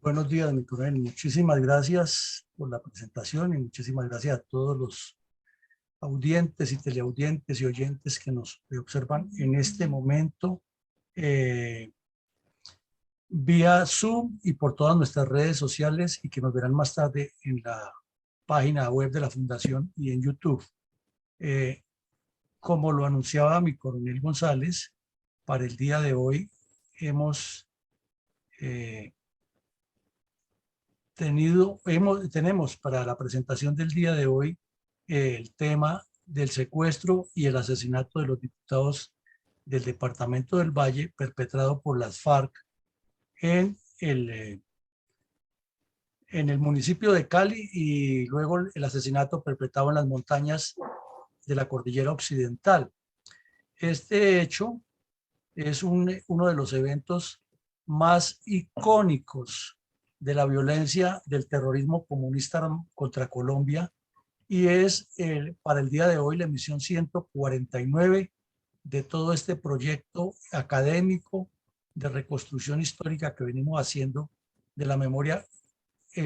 Buenos días, mi coronel. Muchísimas gracias por la presentación y muchísimas gracias a todos los audientes y teleaudientes y oyentes que nos observan en este momento eh, vía Zoom y por todas nuestras redes sociales y que nos verán más tarde en la página web de la Fundación y en YouTube. Eh, Como lo anunciaba mi coronel González, para el día de hoy hemos eh, tenemos para la presentación del día de hoy el tema del secuestro y el asesinato de los diputados del Departamento del Valle perpetrado por las FARC en en el municipio de Cali y luego el asesinato perpetrado en las montañas de la Cordillera Occidental. Este hecho es uno de los eventos más icónicos de la violencia del terrorismo comunista contra Colombia y es para el día de hoy la emisión 149 de todo este proyecto académico de reconstrucción histórica que venimos haciendo de la memoria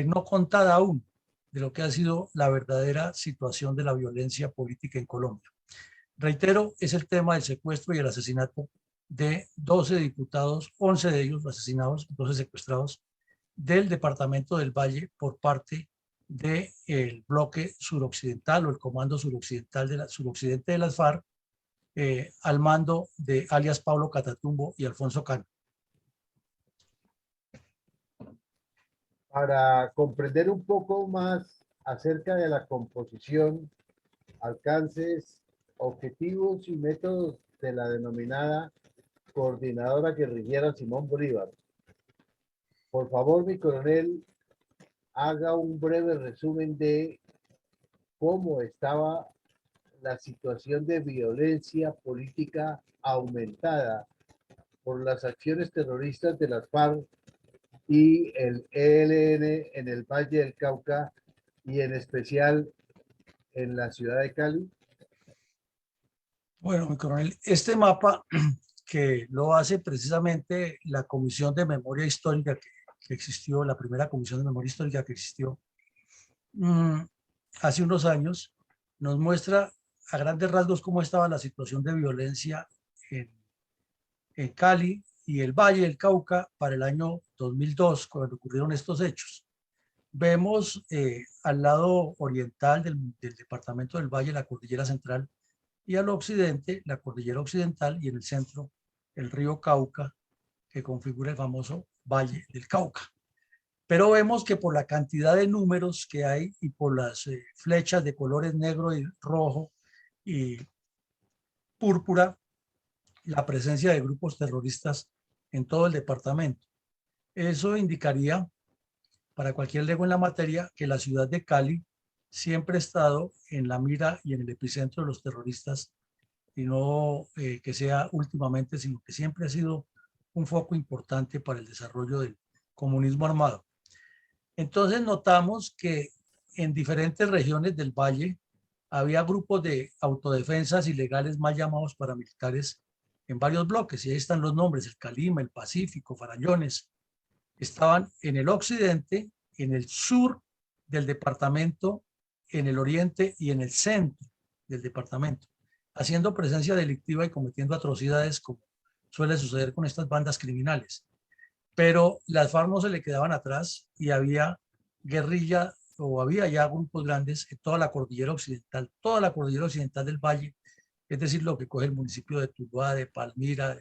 no contada aún de lo que ha sido la verdadera situación de la violencia política en Colombia. Reitero, es el tema del secuestro y el asesinato de 12 diputados, 11 de ellos asesinados, 12 secuestrados del Departamento del Valle por parte del bloque suroccidental o el comando suroccidental suroccidente de las FARC, al mando de alias Pablo Catatumbo y Alfonso Cano. Para comprender un poco más acerca de la composición, alcances, objetivos y métodos de la denominada Coordinadora Guerrillera Simón Bolívar. Por favor, mi coronel, haga un breve resumen de cómo estaba la situación de violencia política aumentada por las acciones terroristas de las FARC y el ELN en el Valle del Cauca y en especial en la ciudad de Cali. Bueno, mi coronel, este mapa que lo hace precisamente la Comisión de Memoria Histórica que existió, la primera Comisión de Memoria Histórica que existió hace unos años, nos muestra a grandes rasgos cómo estaba la situación de violencia en, en Cali y el Valle del Cauca para el año 2002, cuando ocurrieron estos hechos. Vemos al lado oriental del departamento del Valle la cordillera central y al occidente la cordillera occidental y en el centro el río Cauca que configura el famoso Valle del Cauca. Pero vemos que por la cantidad de números que hay y por las flechas de colores negro y rojo y púrpura, la presencia de grupos terroristas en todo el departamento. Eso indicaría, para cualquier lego en la materia, que la ciudad de Cali siempre ha estado en la mira y en el epicentro de los terroristas, y no que sea últimamente, sino que siempre ha sido un foco importante para el desarrollo del comunismo armado. Entonces notamos que en diferentes regiones del valle había grupos de autodefensas ilegales mal llamados paramilitares en varios bloques, y ahí están los nombres: el Calima, el Pacífico, Farallones. Estaban en el occidente, en el sur del departamento, en el oriente y en el centro del departamento, haciendo presencia delictiva y cometiendo atrocidades como suele suceder con estas bandas criminales. Pero las FARC no se le quedaban atrás y había guerrilla o había ya grupos grandes en toda la cordillera occidental, toda la cordillera occidental del valle, es decir, lo que coge el municipio de Tuluá, de Palmira,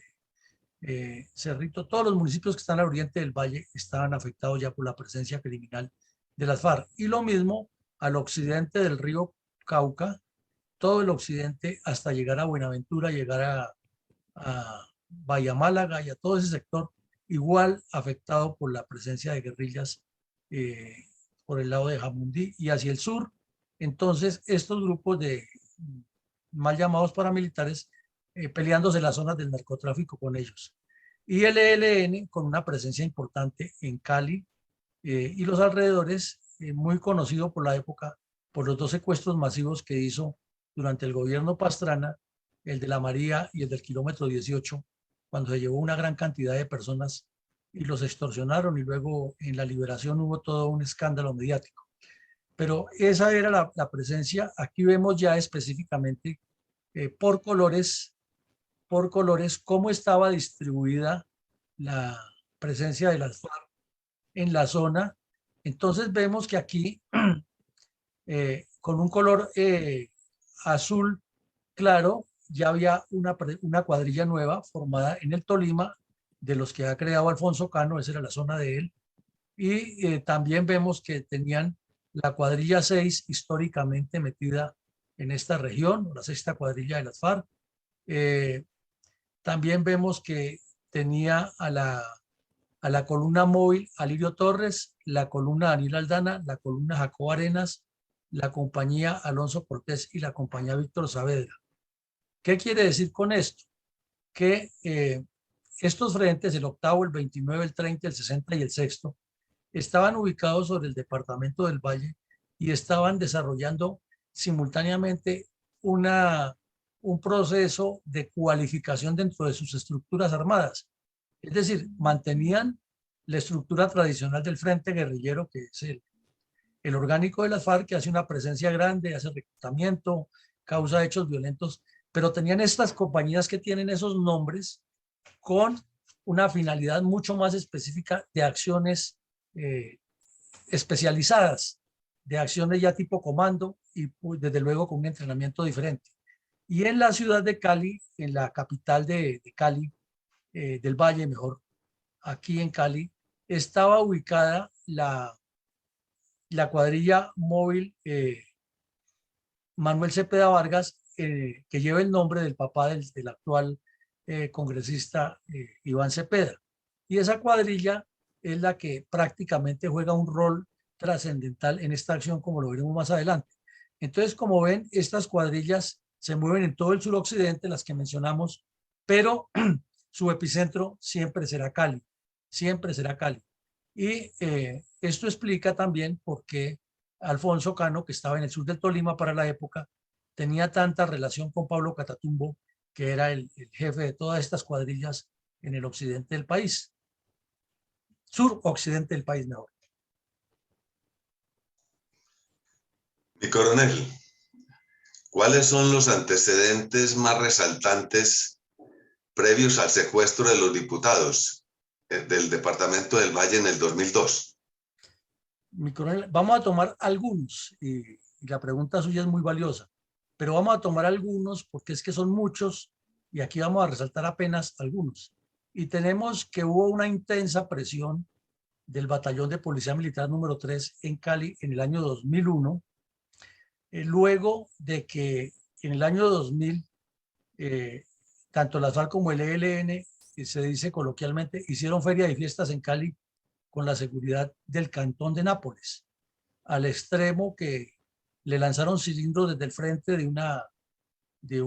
de Cerrito, todos los municipios que están al oriente del valle estaban afectados ya por la presencia criminal de las FARC. Y lo mismo al occidente del río Cauca, todo el occidente hasta llegar a Buenaventura, llegar a Bahía Málaga y a todo ese sector, igual afectado por la presencia de guerrillas eh, por el lado de Jamundí y hacia el sur. Entonces, estos grupos de mal llamados paramilitares peleándose en las zonas del narcotráfico con ellos. Y el ELN con una presencia importante en Cali y los alrededores, muy conocido por la época por los dos secuestros masivos que hizo durante el gobierno Pastrana, el de la María y el del kilómetro 18, cuando se llevó una gran cantidad de personas y los extorsionaron, y luego en la liberación hubo todo un escándalo mediático. Pero esa era la presencia. Aquí vemos ya específicamente por colores cómo estaba distribuida la presencia de las FARC en la zona. Entonces vemos que aquí con un color azul claro ya había una cuadrilla nueva formada en el Tolima, de los que ha creado Alfonso Cano, esa era la zona de él. Y también vemos que tenían la cuadrilla 6 históricamente metida en esta región, la sexta cuadrilla de las FARC. También vemos que tenía a la columna móvil Alirio Torres, la columna Daniel Aldana, la columna Jacob Arenas, la compañía Alonso Cortés y la compañía Víctor Saavedra. ¿Qué quiere decir con esto? Que estos frentes, el octavo, el 29, el 30, el 60 y el sexto, estaban ubicados sobre el departamento del Valle y estaban desarrollando simultáneamente un proceso de cualificación dentro de sus estructuras armadas. Es decir, mantenían la estructura tradicional del Frente Guerrillero, que es el orgánico de las FARC, que hace una presencia grande, hace reclutamiento, causa hechos violentos, pero tenían estas compañías que tienen esos nombres con una finalidad mucho más específica de acciones especializadas, de acciones ya tipo comando y pues, desde luego con un entrenamiento diferente. Y en la ciudad de Cali, en la capital de Cali, del Valle, mejor, aquí en Cali, estaba ubicada la cuadrilla móvil Manuel Cepeda Vargas, que lleva el nombre del papá del actual congresista Iván Cepeda. Y esa cuadrilla es la que prácticamente juega un rol trascendental en esta acción, como lo veremos más adelante. Entonces, como ven, estas cuadrillas se mueven en todo el suroccidente, las que mencionamos, pero su epicentro siempre será Cali, siempre será Cali. Y esto explica también por qué Alfonso Cano, que estaba en el sur del Tolima para la época, tenía tanta relación con Pablo Catatumbo, que era el jefe de todas estas cuadrillas en el occidente del país, sur-occidente del país mejor. Mi coronel, ¿cuáles son los antecedentes más resaltantes previos al secuestro de los diputados del departamento del Valle en el 2002? Mi coronel, vamos a tomar algunos, y la pregunta suya es muy valiosa, pero vamos a tomar algunos porque es que son muchos y aquí vamos a resaltar apenas algunos. Y tenemos que hubo una intensa presión del Batallón de Policía Militar número 3 en Cali en el año 2001, luego de que en el año 2000 tanto las FARC como el ELN, se dice coloquialmente, hicieron feria de fiestas en Cali con la seguridad del Cantón de Nápoles, al extremo que le lanzaron cilindros desde el frente de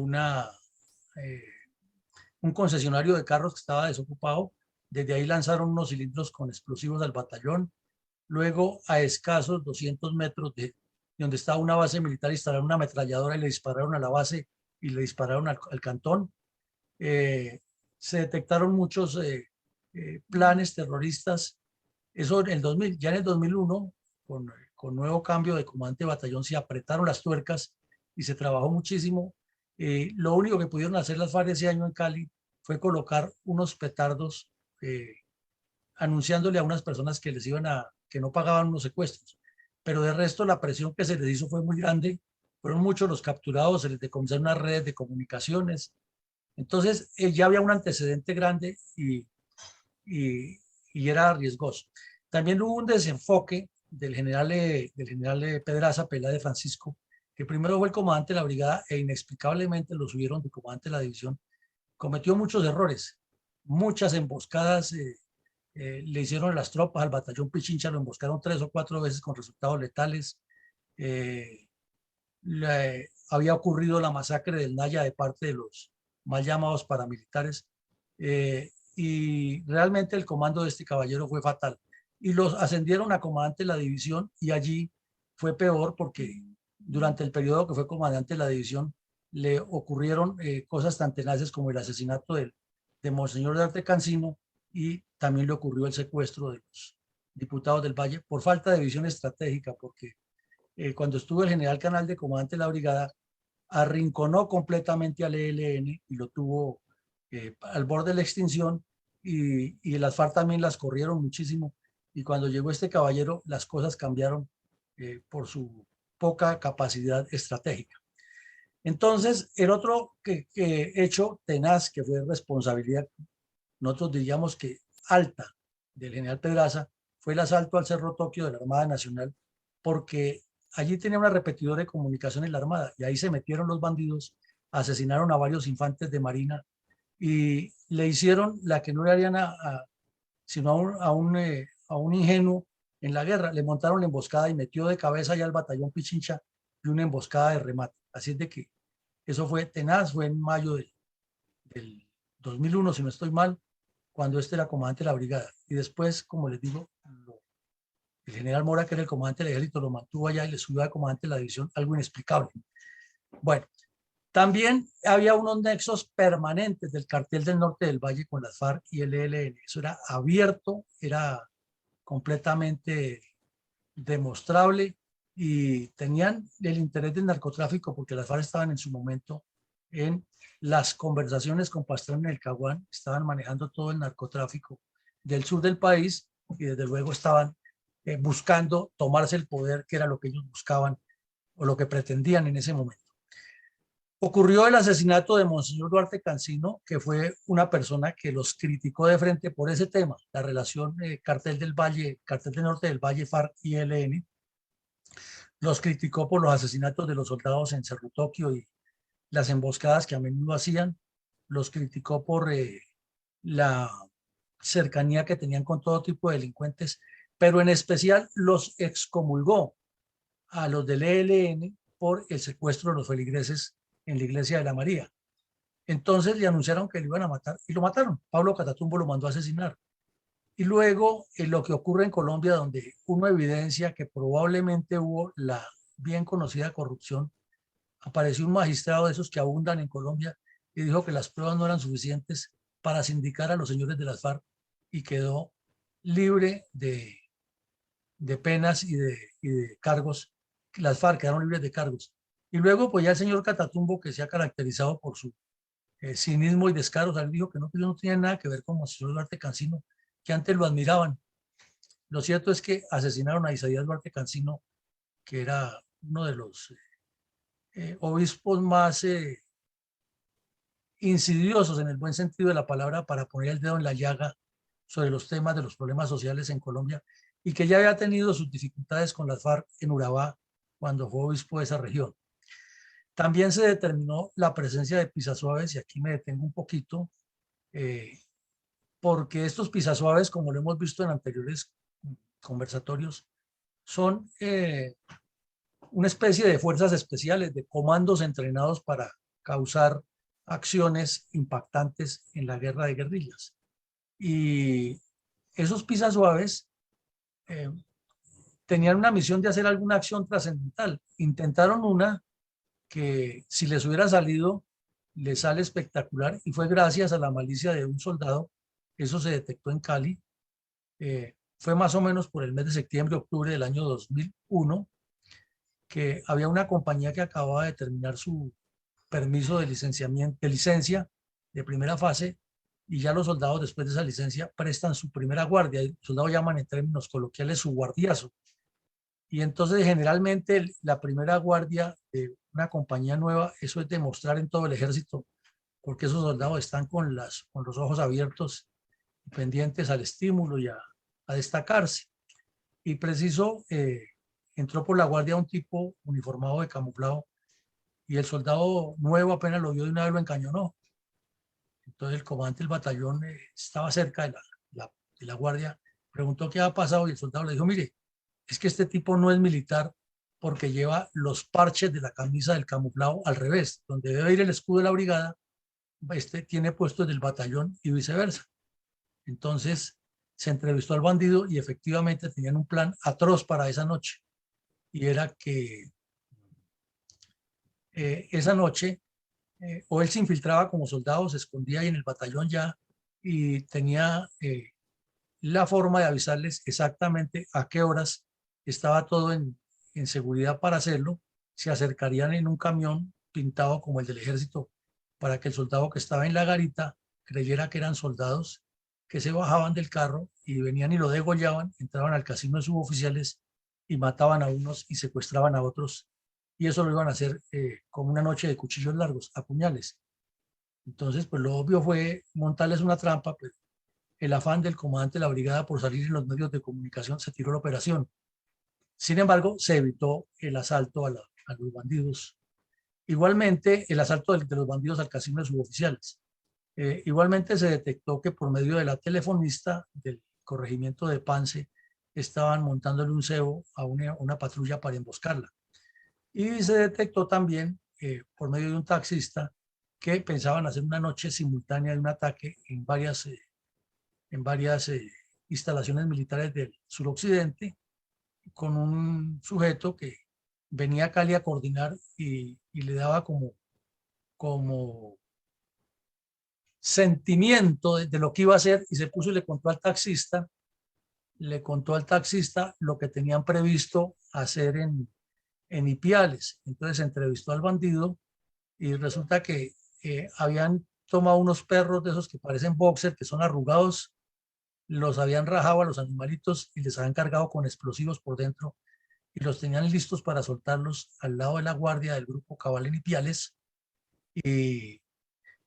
un concesionario de carros que estaba desocupado. Desde ahí lanzaron unos cilindros con explosivos al batallón. Luego, a escasos 200 metros de donde estaba una base militar, instalaron una ametralladora y le dispararon a la base y le dispararon al cantón. Se detectaron muchos planes terroristas. Eso en el 2000, ya en el 2001, con nuevo cambio de comandante de batallón, se apretaron las tuercas y se trabajó muchísimo. Lo único que pudieron hacer las FARC ese año en Cali fue colocar unos petardos anunciándole a unas personas que que no pagaban unos secuestros. Pero de resto la presión que se les hizo fue muy grande. Fueron muchos los capturados, se les decomisaron unas redes de comunicaciones. Entonces ya había un antecedente grande y era riesgoso. También hubo un desenfoque del general Pedraza Peláez de Francisco, que primero fue el comandante de la brigada e inexplicablemente lo subieron de comandante de la división. Cometió muchos errores, muchas emboscadas le hicieron las tropas al batallón Pichincha, lo emboscaron 3 o 4 veces con resultados letales. Había ocurrido la masacre del Naya de parte de los mal llamados paramilitares. Y realmente el comando de este caballero fue fatal. Y los ascendieron a comandante de la división y allí fue peor porque durante el periodo que fue comandante de la división le ocurrieron cosas tan tenaces como el asesinato de Monseñor de Arte Cancino y también le ocurrió el secuestro de los diputados del Valle por falta de visión estratégica, porque cuando estuvo el general Canal de comandante de la brigada, arrinconó completamente al ELN y lo tuvo al borde de la extinción, y las FARC también las corrieron muchísimo, y cuando llegó este caballero las cosas cambiaron por su poca capacidad estratégica. Entonces, el otro hecho tenaz que fue responsabilidad, nosotros diríamos que alta, del general Pedraza, fue el asalto al Cerro Tokio de la Armada Nacional, porque allí tenía una repetidora de comunicación en la Armada y ahí se metieron los bandidos, asesinaron a varios infantes de marina y le hicieron la que no le harían sino a un ingenuo en la guerra. Le montaron la emboscada y metió de cabeza ya al batallón Pichincha y una emboscada de remate. Así es de que eso fue tenaz, fue en mayo del 2001, si no estoy mal, cuando este era comandante de la brigada. Y después, como les digo, el general Mora, que era el comandante del ejército, lo mantuvo allá y le subió a comandante de la división, algo inexplicable. Bueno, también había unos nexos permanentes del cartel del norte del Valle con las FARC y el ELN. Eso era abierto, era completamente demostrable y tenían el interés del narcotráfico porque las FARC estaban en su momento en las conversaciones con Pastrana en el Caguán, estaban manejando todo el narcotráfico del sur del país y desde luego estaban buscando tomarse el poder, que era lo que ellos buscaban o lo que pretendían en ese momento. Ocurrió el asesinato de Monseñor Duarte Cancino, que fue una persona que los criticó de frente por ese tema, la relación cartel del Valle, cartel del norte del Valle, FARC y ELN. Los criticó por los asesinatos de los soldados en Cerro Tokio y las emboscadas que a menudo hacían. Los criticó por la cercanía que tenían con todo tipo de delincuentes, pero en especial los excomulgó a los del ELN por el secuestro de los feligreses en la iglesia de la María. Entonces le anunciaron que lo iban a matar y lo mataron. Pablo Catatumbo lo mandó a asesinar. Y luego lo que ocurre en Colombia, donde uno evidencia que probablemente hubo la bien conocida corrupción, apareció un magistrado de esos que abundan en Colombia y dijo que las pruebas no eran suficientes para sindicar a los señores de las FARC y quedó libre de penas y de cargos. Las FARC quedaron libres de cargos. Y luego, pues ya el señor Catatumbo, que se ha caracterizado por su cinismo y descaro, o sea, dijo que no tenía nada que ver con el señor Duarte Cancino, que antes lo admiraban. Lo cierto es que asesinaron a Isaías Duarte Cancino, que era uno de los obispos más insidiosos en el buen sentido de la palabra para poner el dedo en la llaga sobre los temas de los problemas sociales en Colombia y que ya había tenido sus dificultades con las FARC en Urabá cuando fue obispo de esa región. También se determinó la presencia de pisasuaves y aquí me detengo un poquito porque estos pisasuaves, como lo hemos visto en anteriores conversatorios, son una especie de fuerzas especiales, de comandos entrenados para causar acciones impactantes en la guerra de guerrillas. Y esos pisasuaves tenían una misión de hacer alguna acción trascendental. Intentaron una que si les hubiera salido, les sale espectacular y fue gracias a la malicia de un soldado. Eso se detectó en Cali. Fue más o menos por el mes de septiembre, octubre del año 2001, que había una compañía que acababa de terminar su permiso de licenciamiento, de licencia de primera fase, y ya los soldados después de esa licencia prestan su primera guardia. Los soldados llaman en términos coloquiales su guardiazo. Y entonces generalmente la primera guardia de una compañía nueva, eso es demostrar en todo el ejército, porque esos soldados están con los ojos abiertos, pendientes al estímulo y a destacarse. Y preciso, entró por la guardia un tipo uniformado de camuflado y el soldado nuevo apenas lo vio de una vez lo encañonó. Entonces el comandante del batallón estaba cerca de la guardia, preguntó qué había pasado y el soldado le dijo, mire, es que este tipo no es militar porque lleva los parches de la camisa del camuflado al revés, donde debe ir el escudo de la brigada, este tiene puesto el del batallón y viceversa. Entonces se entrevistó al bandido y efectivamente tenían un plan atroz para esa noche. Y era que esa noche o él se infiltraba como soldado, se escondía ahí en el batallón ya y tenía la forma de avisarles exactamente a qué horas estaba todo en seguridad para hacerlo. Se acercarían en un camión pintado como el del ejército para que el soldado que estaba en la garita creyera que eran soldados que se bajaban del carro y venían y lo degollaban, entraban al casino de suboficiales y mataban a unos y secuestraban a otros. Y eso lo iban a hacer como una noche de cuchillos largos, a puñales. Entonces, pues lo obvio fue montarles una trampa, pero el afán del comandante de la brigada por salir en los medios de comunicación se tiró la operación. Sin embargo, se evitó el asalto a los bandidos. Igualmente, el asalto de los bandidos al casino de suboficiales. Igualmente se detectó que por medio de la telefonista del corregimiento de Pance estaban montándole un cebo a una patrulla para emboscarla. Y se detectó también por medio de un taxista que pensaban hacer una noche simultánea de un ataque en varias instalaciones militares del suroccidente con un sujeto que venía a Cali a coordinar y le daba como sentimiento de lo que iba a hacer y se puso y le contó al taxista lo que tenían previsto hacer en Ipiales. Entonces entrevistó al bandido y resulta que habían tomado unos perros de esos que parecen boxer, que son arrugados, los habían rajado a los animalitos y les habían cargado con explosivos por dentro y los tenían listos para soltarlos al lado de la guardia del grupo Cabal en Ipiales y,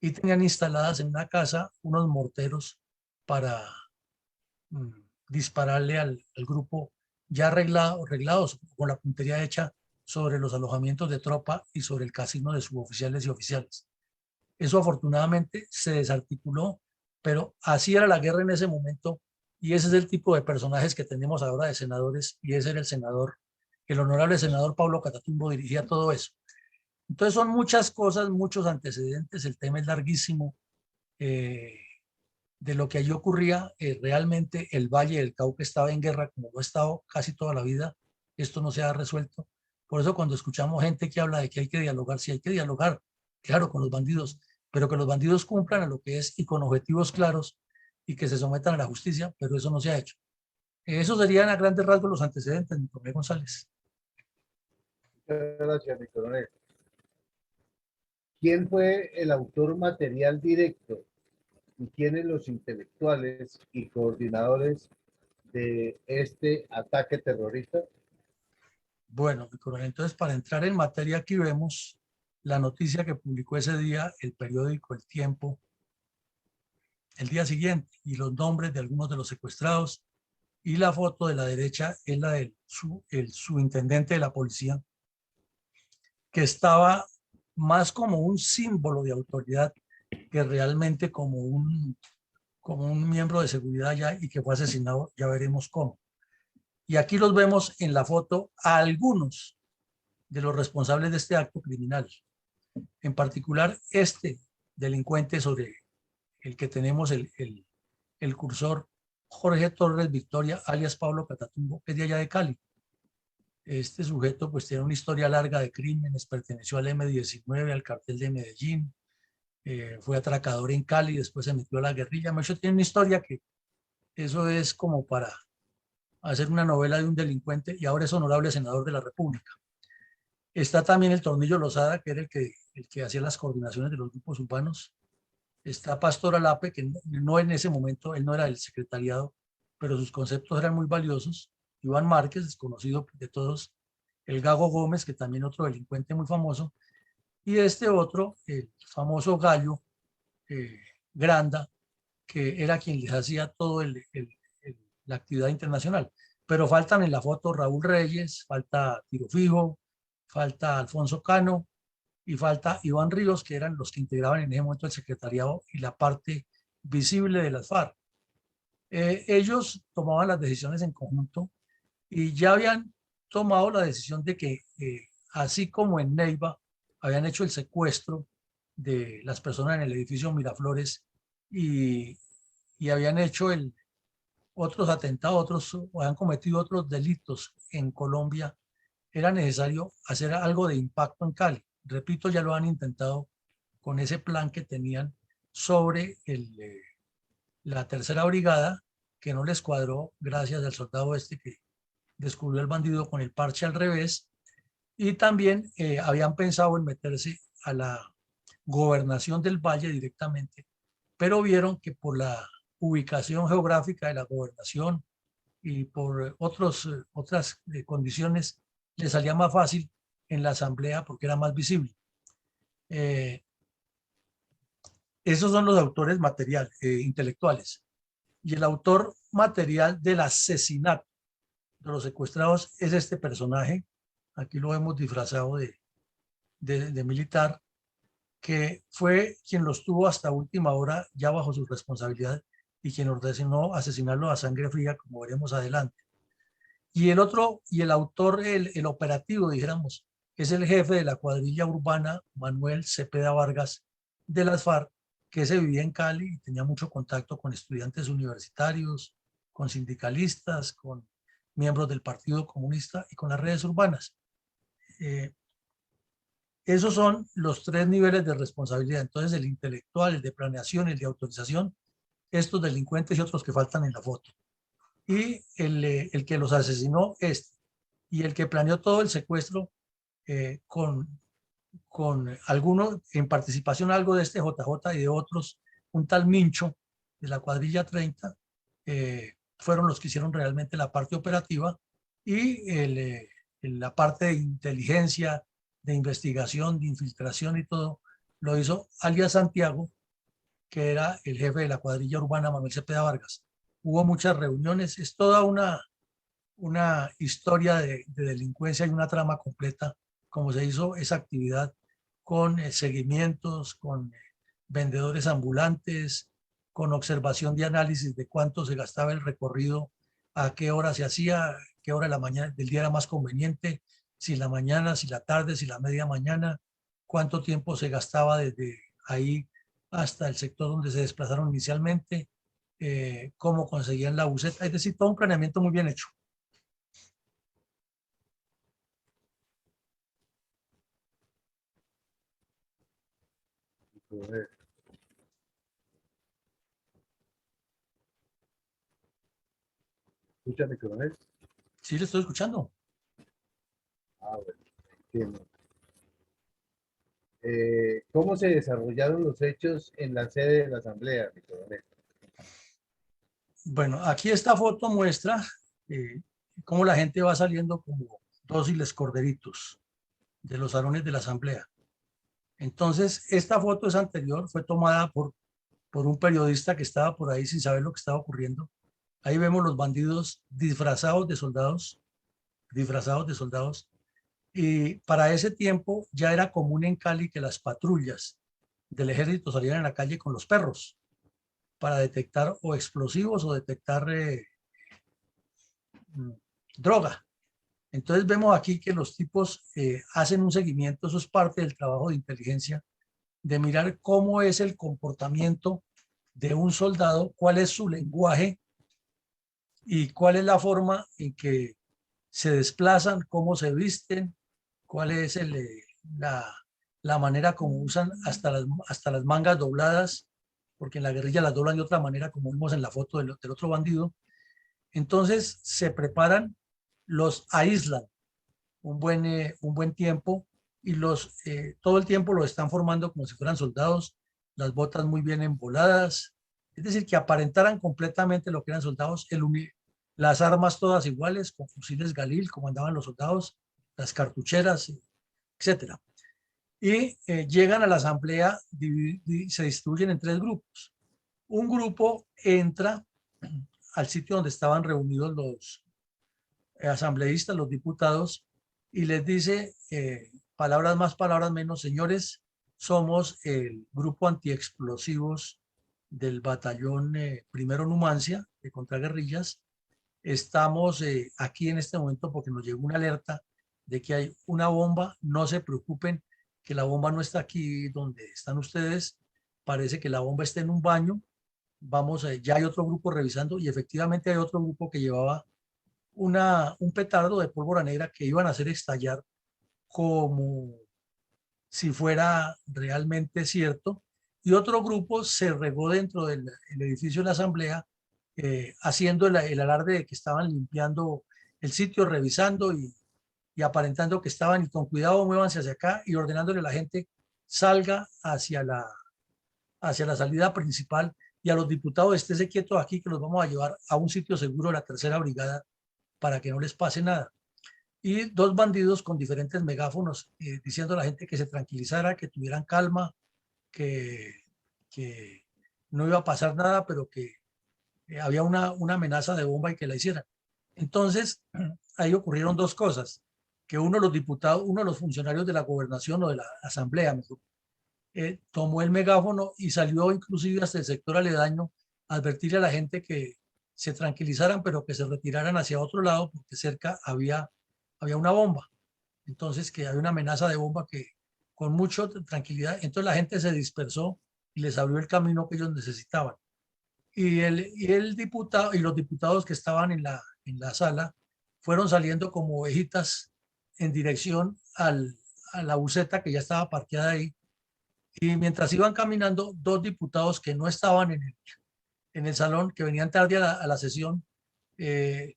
y tenían instaladas en una casa unos morteros para mm, dispararle al grupo ya arreglados con la puntería hecha sobre los alojamientos de tropa y sobre el casino de suboficiales y oficiales. Eso afortunadamente se desarticuló, pero así era la guerra en ese momento y ese es el tipo de personajes que tenemos ahora de senadores y ese era el honorable senador Pablo Catatumbo dirigía todo eso. Entonces son muchas cosas, muchos antecedentes, el tema es larguísimo. De lo que allí ocurría, realmente el Valle del Cauca estaba en guerra como lo ha estado casi toda la vida, esto no se ha resuelto. Por eso cuando escuchamos gente que habla de que hay que dialogar, sí hay que dialogar, claro, con los bandidos, pero que los bandidos cumplan a lo que es y con objetivos claros y que se sometan a la justicia, pero eso no se ha hecho. Eso serían a grandes rasgos los antecedentes, Nicolás González. Muchas gracias, mi coronel. ¿Quién fue el autor material directo y quiénes los intelectuales y coordinadores de este ataque terrorista? Bueno, mi coronel, entonces para entrar en materia aquí vemos la noticia que publicó ese día el periódico El Tiempo el día siguiente y los nombres de algunos de los secuestrados y la foto de la derecha es la del el subintendente de la policía que estaba más como un símbolo de autoridad que realmente como un miembro de seguridad ya y que fue asesinado, ya veremos cómo. Y aquí los vemos en la foto a algunos de los responsables de este acto criminal. En particular, este delincuente sobre el que tenemos el cursor, Jorge Torres Victoria, alias Pablo Catatumbo, que es de allá de Cali. Este sujeto pues tiene una historia larga de crímenes, perteneció al M-19, al cartel de Medellín, fue atracador en Cali, después se metió a la guerrilla. Macho tiene una historia que eso es como para hacer una novela de un delincuente y ahora es honorable senador de la República. Está también el Tornillo Lozada, que era el que hacía las coordinaciones de los grupos urbanos. Está Pastor Alape, que no en ese momento, él no era del secretariado, pero sus conceptos eran muy valiosos. Iván Márquez, desconocido de todos. El Gago Gómez, que también otro delincuente muy famoso. Y este otro, el famoso Gallo Granda, que era quien les hacía todo la actividad internacional. Pero faltan en la foto Raúl Reyes, falta Tiro Fijo, falta Alfonso Cano y falta Iván Ríos, que eran los que integraban en ese momento el secretariado y la parte visible de las FARC. Ellos tomaban las decisiones en conjunto y ya habían tomado la decisión de que, así como en Neiva, habían hecho el secuestro de las personas en el edificio Miraflores y habían hecho otros atentados, o habían cometido otros delitos en Colombia, era necesario hacer algo de impacto en Cali. Repito, ya lo han intentado con ese plan que tenían sobre la tercera brigada que no les cuadró gracias al soldado este que descubrió al bandido con el parche al revés, y también habían pensado en meterse a la gobernación del Valle directamente, pero vieron que por la ubicación geográfica de la gobernación y por otras condiciones les salía más fácil en la asamblea porque era más visible. Esos son los autores materiales, intelectuales. Y el autor material del asesinato de los secuestrados es este personaje. Aquí lo vemos disfrazado de militar, que fue quien los tuvo hasta última hora ya bajo su responsabilidad y quien ordenó asesinarlo a sangre fría, como veremos adelante. Y el otro, y el autor, el operativo, dijéramos, es el jefe de la cuadrilla urbana, Manuel Cepeda Vargas, de las FARC, que se vivía en Cali y tenía mucho contacto con estudiantes universitarios, con sindicalistas, con miembros del Partido Comunista y con las redes urbanas. Esos son los tres niveles de responsabilidad. Entonces, el intelectual, el de planeación, el de autorización, estos delincuentes y otros que faltan en la foto. Y el que los asesinó, y el que planeó todo el secuestro con algunos, en participación algo de este JJ y de otros, un tal Mincho de la cuadrilla 30, fueron los que hicieron realmente la parte operativa, y la parte de inteligencia, de investigación, de infiltración y todo, lo hizo alias Santiago, que era el jefe de la cuadrilla urbana Manuel Cepeda Vargas. Hubo muchas reuniones, es toda una historia de delincuencia y una trama completa, como se hizo esa actividad con seguimientos, con vendedores ambulantes, con observación de análisis de cuánto se gastaba el recorrido, a qué hora se hacía, qué hora de la mañana, del día era más conveniente, si la mañana, si la tarde, si la media mañana, cuánto tiempo se gastaba desde ahí hasta el sector donde se desplazaron inicialmente, cómo conseguían la buseta, es decir, todo un planeamiento muy bien hecho. Escúchame, coronel. Sí, le estoy escuchando. Ah, bueno, entiendo. ¿Cómo se desarrollaron los hechos en la sede de la asamblea, mi coronel? Bueno, aquí esta foto muestra cómo la gente va saliendo como dóciles corderitos de los salones de la asamblea. Entonces, esta foto es anterior, fue tomada por un periodista que estaba por ahí sin saber lo que estaba ocurriendo. Ahí vemos los bandidos disfrazados de soldados, y para ese tiempo ya era común en Cali que las patrullas del ejército salieran a la calle con los perros para detectar o explosivos o detectar droga. Entonces vemos aquí que los tipos hacen un seguimiento, eso es parte del trabajo de inteligencia, de mirar cómo es el comportamiento de un soldado, cuál es su lenguaje y cuál es la forma en que se desplazan, cómo se visten, cuál es la manera como usan hasta las mangas dobladas, porque en la guerrilla las doblan de otra manera, como vimos en la foto del otro bandido. Entonces se preparan, los aíslan un buen tiempo y todo el tiempo los están formando como si fueran soldados, las botas muy bien emboladas, es decir, que aparentaran completamente lo que eran soldados, las armas todas iguales, con fusiles Galil, como andaban los soldados, las cartucheras, etcétera. Y llegan a la asamblea, se distribuyen en tres grupos. Un grupo entra al sitio donde estaban reunidos los asambleístas, los diputados, y les dice, palabras más, palabras menos, señores, somos el grupo antiexplosivos del batallón primero Numancia de contraguerrillas. Estamos aquí en este momento porque nos llegó una alerta de que hay una bomba. No se preocupen, que la bomba no está aquí donde están ustedes. Parece que la bomba está en un baño. Vamos, ya hay otro grupo revisando y efectivamente hay otro grupo que llevaba un petardo de pólvora negra que iban a hacer estallar como si fuera realmente cierto. Y otro grupo se regó dentro del edificio de la asamblea haciendo el alarde de que estaban limpiando el sitio, revisando y aparentando que estaban, y con cuidado muévanse hacia acá, y ordenándole a la gente salga hacia la salida principal, y a los diputados estése quietos aquí que los vamos a llevar a un sitio seguro de la tercera brigada para que no les pase nada. Y dos bandidos con diferentes megáfonos diciendo a la gente que se tranquilizara, que tuvieran calma, que no iba a pasar nada, pero que había una amenaza de bomba y que la hicieran. Entonces, ahí ocurrieron dos cosas, que uno de los funcionarios de la gobernación o de la asamblea, mejor, tomó el megáfono y salió inclusive hasta el sector aledaño a advertirle a la gente que se tranquilizaran, pero que se retiraran hacia otro lado porque cerca había una bomba. Entonces, que había una amenaza de bomba que con mucha tranquilidad, entonces la gente se dispersó y les abrió el camino que ellos necesitaban. Y el diputado y los diputados que estaban en la sala fueron saliendo como ovejitas en dirección a la buseta que ya estaba parqueada ahí. Y mientras iban caminando, dos diputados que no estaban en el salón, que venían tarde a la sesión, les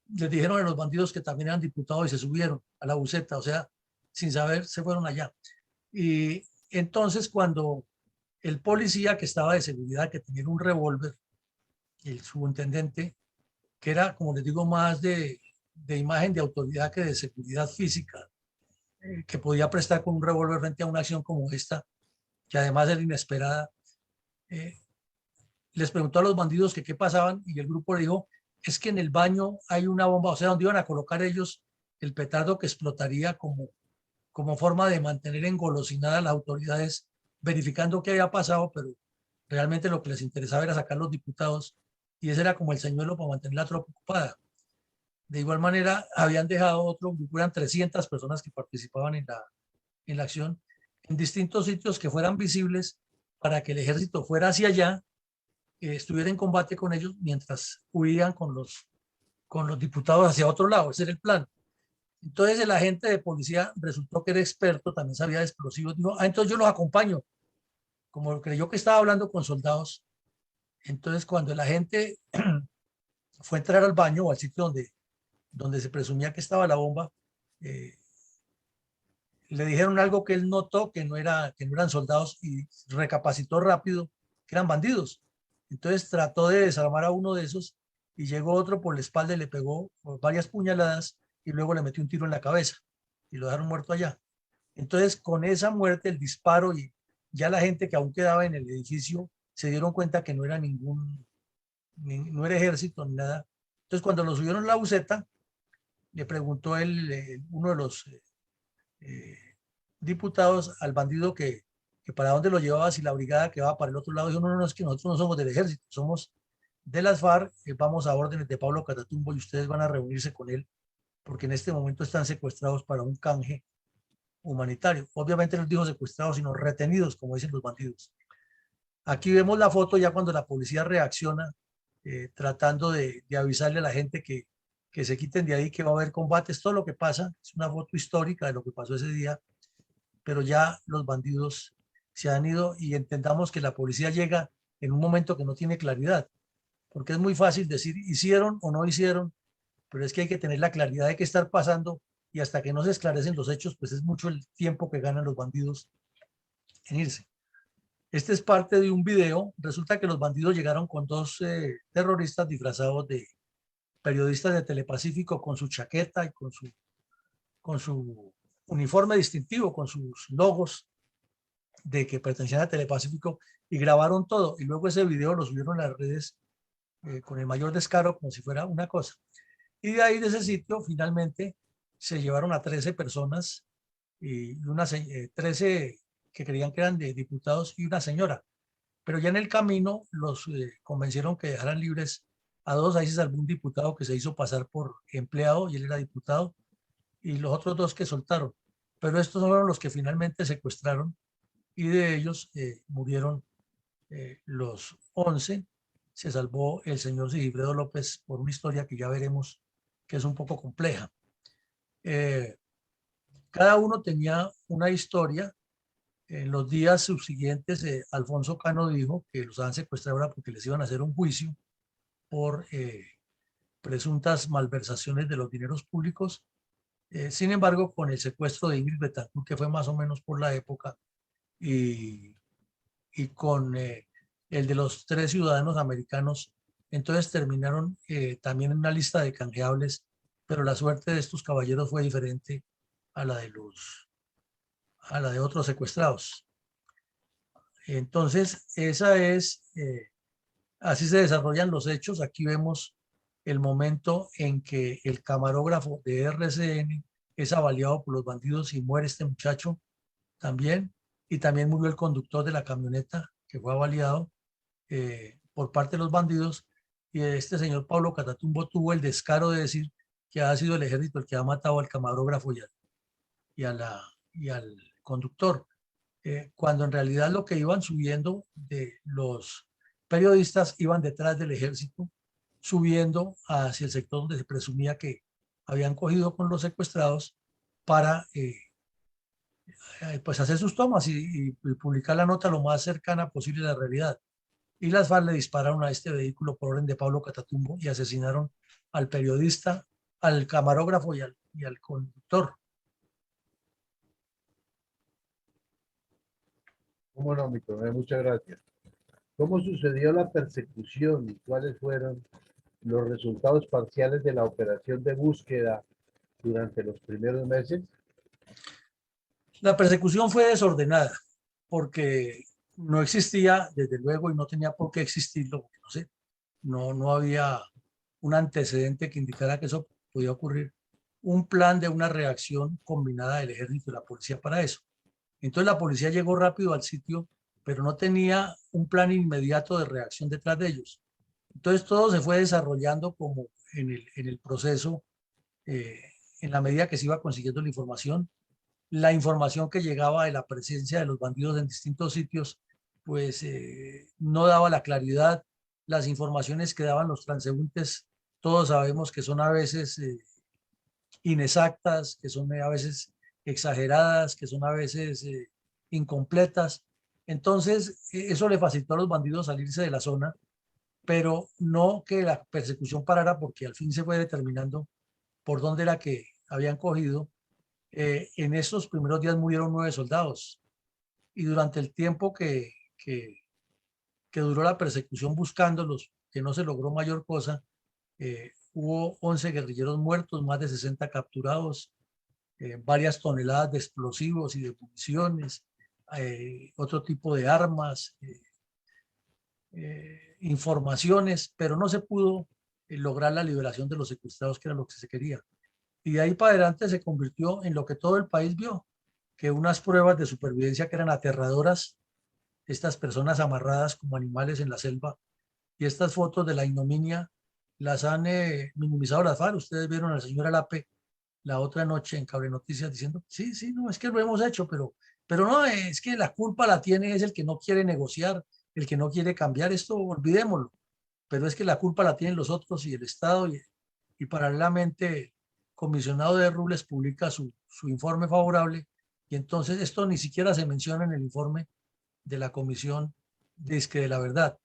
dijeron a los bandidos que también eran diputados y se subieron a la buseta, o sea, sin saber, se fueron allá. Y entonces cuando el policía que estaba de seguridad, que tenía un revólver, el subintendente, que era, como les digo, más de imagen de autoridad que de seguridad física, que podía prestar con un revólver frente a una acción como esta, que además era inesperada, les preguntó a los bandidos que qué pasaban y el grupo le dijo, es que en el baño hay una bomba, o sea, donde iban a colocar ellos el petardo que explotaría como forma de mantener engolosinadas a las autoridades, verificando qué había pasado, pero realmente lo que les interesaba era sacar los diputados y ese era como el señuelo para mantener la tropa ocupada. De igual manera, habían dejado otro grupo, eran 300 personas que participaban en la acción, en distintos sitios que fueran visibles para que el ejército fuera hacia allá, estuviera en combate con ellos mientras huían con los diputados hacia otro lado. Ese era el plan. Entonces el agente de policía resultó que era experto, también sabía de explosivos, dijo, entonces yo los acompaño. Como creyó que estaba hablando con soldados, entonces cuando el agente fue a entrar al baño o al sitio donde se presumía que estaba la bomba, le dijeron algo que él notó que no eran soldados y recapacitó rápido que eran bandidos. Entonces trató de desarmar a uno de esos y llegó otro por la espalda y le pegó varias puñaladas y luego le metió un tiro en la cabeza y lo dejaron muerto allá. Entonces con esa muerte, el disparo y ya la gente que aún quedaba en el edificio se dieron cuenta que no era no era ejército ni nada. Entonces cuando lo subieron a la buseta, le preguntó uno de los diputados al bandido que para dónde lo llevaba, si la brigada que va para el otro lado. Dijo, no, es que nosotros no somos del ejército, somos de las FARC, vamos a órdenes de Pablo Catatumbo y ustedes van a reunirse con él porque en este momento están secuestrados para un canje humanitario. Obviamente no dijo secuestrados, sino retenidos, como dicen los bandidos. Aquí vemos la foto ya cuando la policía reacciona, tratando de avisarle a la gente que se quiten de ahí, que va a haber combates, todo lo que pasa. Es una foto histórica de lo que pasó ese día, pero ya los bandidos se han ido y entendamos que la policía llega en un momento que no tiene claridad, porque es muy fácil decir hicieron o no hicieron, pero es que hay que tener la claridad de qué está pasando y hasta que no se esclarecen los hechos, pues es mucho el tiempo que ganan los bandidos en irse. Este es parte de un video. Resulta que los bandidos llegaron con dos terroristas disfrazados de periodistas de Telepacífico con su chaqueta y con su uniforme distintivo, con sus logos de que pertenecían a Telepacífico y grabaron todo. Y luego ese video lo subieron a las redes con el mayor descaro, como si fuera una cosa. Y de ahí, de ese sitio, finalmente se llevaron a 13 personas y 13 que creían que eran de diputados y una señora. Pero ya en el camino los convencieron que dejaran libres a dos. Ahí se salvó un diputado que se hizo pasar por empleado y él era diputado, y los otros dos que soltaron. Pero estos fueron los que finalmente secuestraron y de ellos murieron los 11. Se salvó el señor Sigifredo López por una historia que ya veremos que es un poco compleja. Cada uno tenía una historia. En los días subsiguientes, Alfonso Cano dijo que los habían secuestrado porque les iban a hacer un juicio por presuntas malversaciones de los dineros públicos. Sin embargo, con el secuestro de Ingrid Betancourt, que fue más o menos por la época, y con el de los 3 ciudadanos americanos, entonces terminaron también en una lista de canjeables, pero la suerte de estos caballeros fue diferente a la de otros secuestrados. Entonces, así se desarrollan los hechos. Aquí vemos el momento en que el camarógrafo de RCN es avaliado por los bandidos y muere este muchacho también, y también murió el conductor de la camioneta que fue avaliado por parte de los bandidos, y este señor Pablo Catatumbo tuvo el descaro de decir que ha sido el ejército el que ha matado al camarógrafo y al conductor, cuando en realidad lo que iban subiendo de los periodistas iban detrás del ejército, subiendo hacia el sector donde se presumía que habían cogido con los secuestrados para pues hacer sus tomas y publicar la nota lo más cercana posible a la realidad. Y las FARC le dispararon a este vehículo por orden de Pablo Catatumbo y asesinaron al periodista, al camarógrafo y al conductor. ¿Cómo no, mi coronel? Muchas gracias. ¿Cómo sucedió la persecución y cuáles fueron los resultados parciales de la operación de búsqueda durante los primeros meses? La persecución fue desordenada porque no existía, desde luego, y no tenía por qué existirlo, no sé, no había un antecedente que indicara que eso podía ocurrir, un plan de una reacción combinada del ejército y la policía para eso. Entonces la policía llegó rápido al sitio, pero no tenía un plan inmediato de reacción detrás de ellos. Entonces todo se fue desarrollando como en el proceso, eh, en la medida que se iba consiguiendo la información que llegaba de la presencia de los bandidos en distintos sitios, pues no daba la claridad. Las informaciones que daban los transeúntes, todos sabemos que son a veces inexactas, que son a veces exageradas, que son a veces incompletas. Entonces, eso le facilitó a los bandidos salirse de la zona, pero no que la persecución parara, porque al fin se fue determinando por dónde era que habían cogido. En esos primeros días murieron 9 soldados, y durante el tiempo que duró la persecución buscándolos, que no se logró mayor cosa, hubo 11 guerrilleros muertos, más de 60 capturados, varias toneladas de explosivos y de municiones, otro tipo de armas, informaciones, pero no se pudo lograr la liberación de los secuestrados, que era lo que se quería. Y de ahí para adelante se convirtió en lo que todo el país vio, que unas pruebas de supervivencia que eran aterradoras, estas personas amarradas como animales en la selva, y estas fotos de la ignominia las han minimizado las FARC. Ustedes vieron al señor Alape la otra noche en Cable Noticias diciendo, sí, sí, no, es que lo hemos hecho, pero no, es que la culpa la tiene es el que no quiere negociar, el que no quiere cambiar esto, olvidémoslo. Pero es que la culpa la tienen los otros y el Estado, y paralelamente el comisionado de Rubles publica su informe favorable, y entonces esto ni siquiera se menciona en el informe de la Comisión de la Verdad.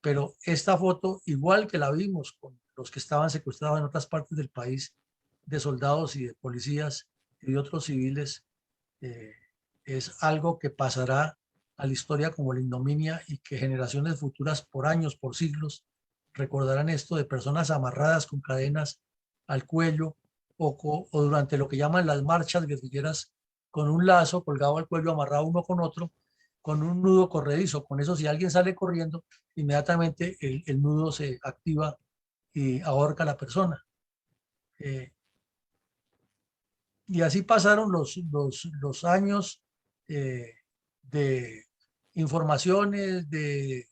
Pero esta foto, igual que la vimos con los que estaban secuestrados en otras partes del país, de soldados y de policías y de otros civiles, es algo que pasará a la historia como la ignominia, y que generaciones futuras, por años, por siglos, recordarán esto de personas amarradas con cadenas al cuello, o durante lo que llaman las marchas guerrilleras, con un lazo colgado al cuello, amarrado uno con otro, con un nudo corredizo. Con eso, si alguien sale corriendo, inmediatamente el nudo se activa y ahorca a la persona. Y así pasaron los años de informaciones, de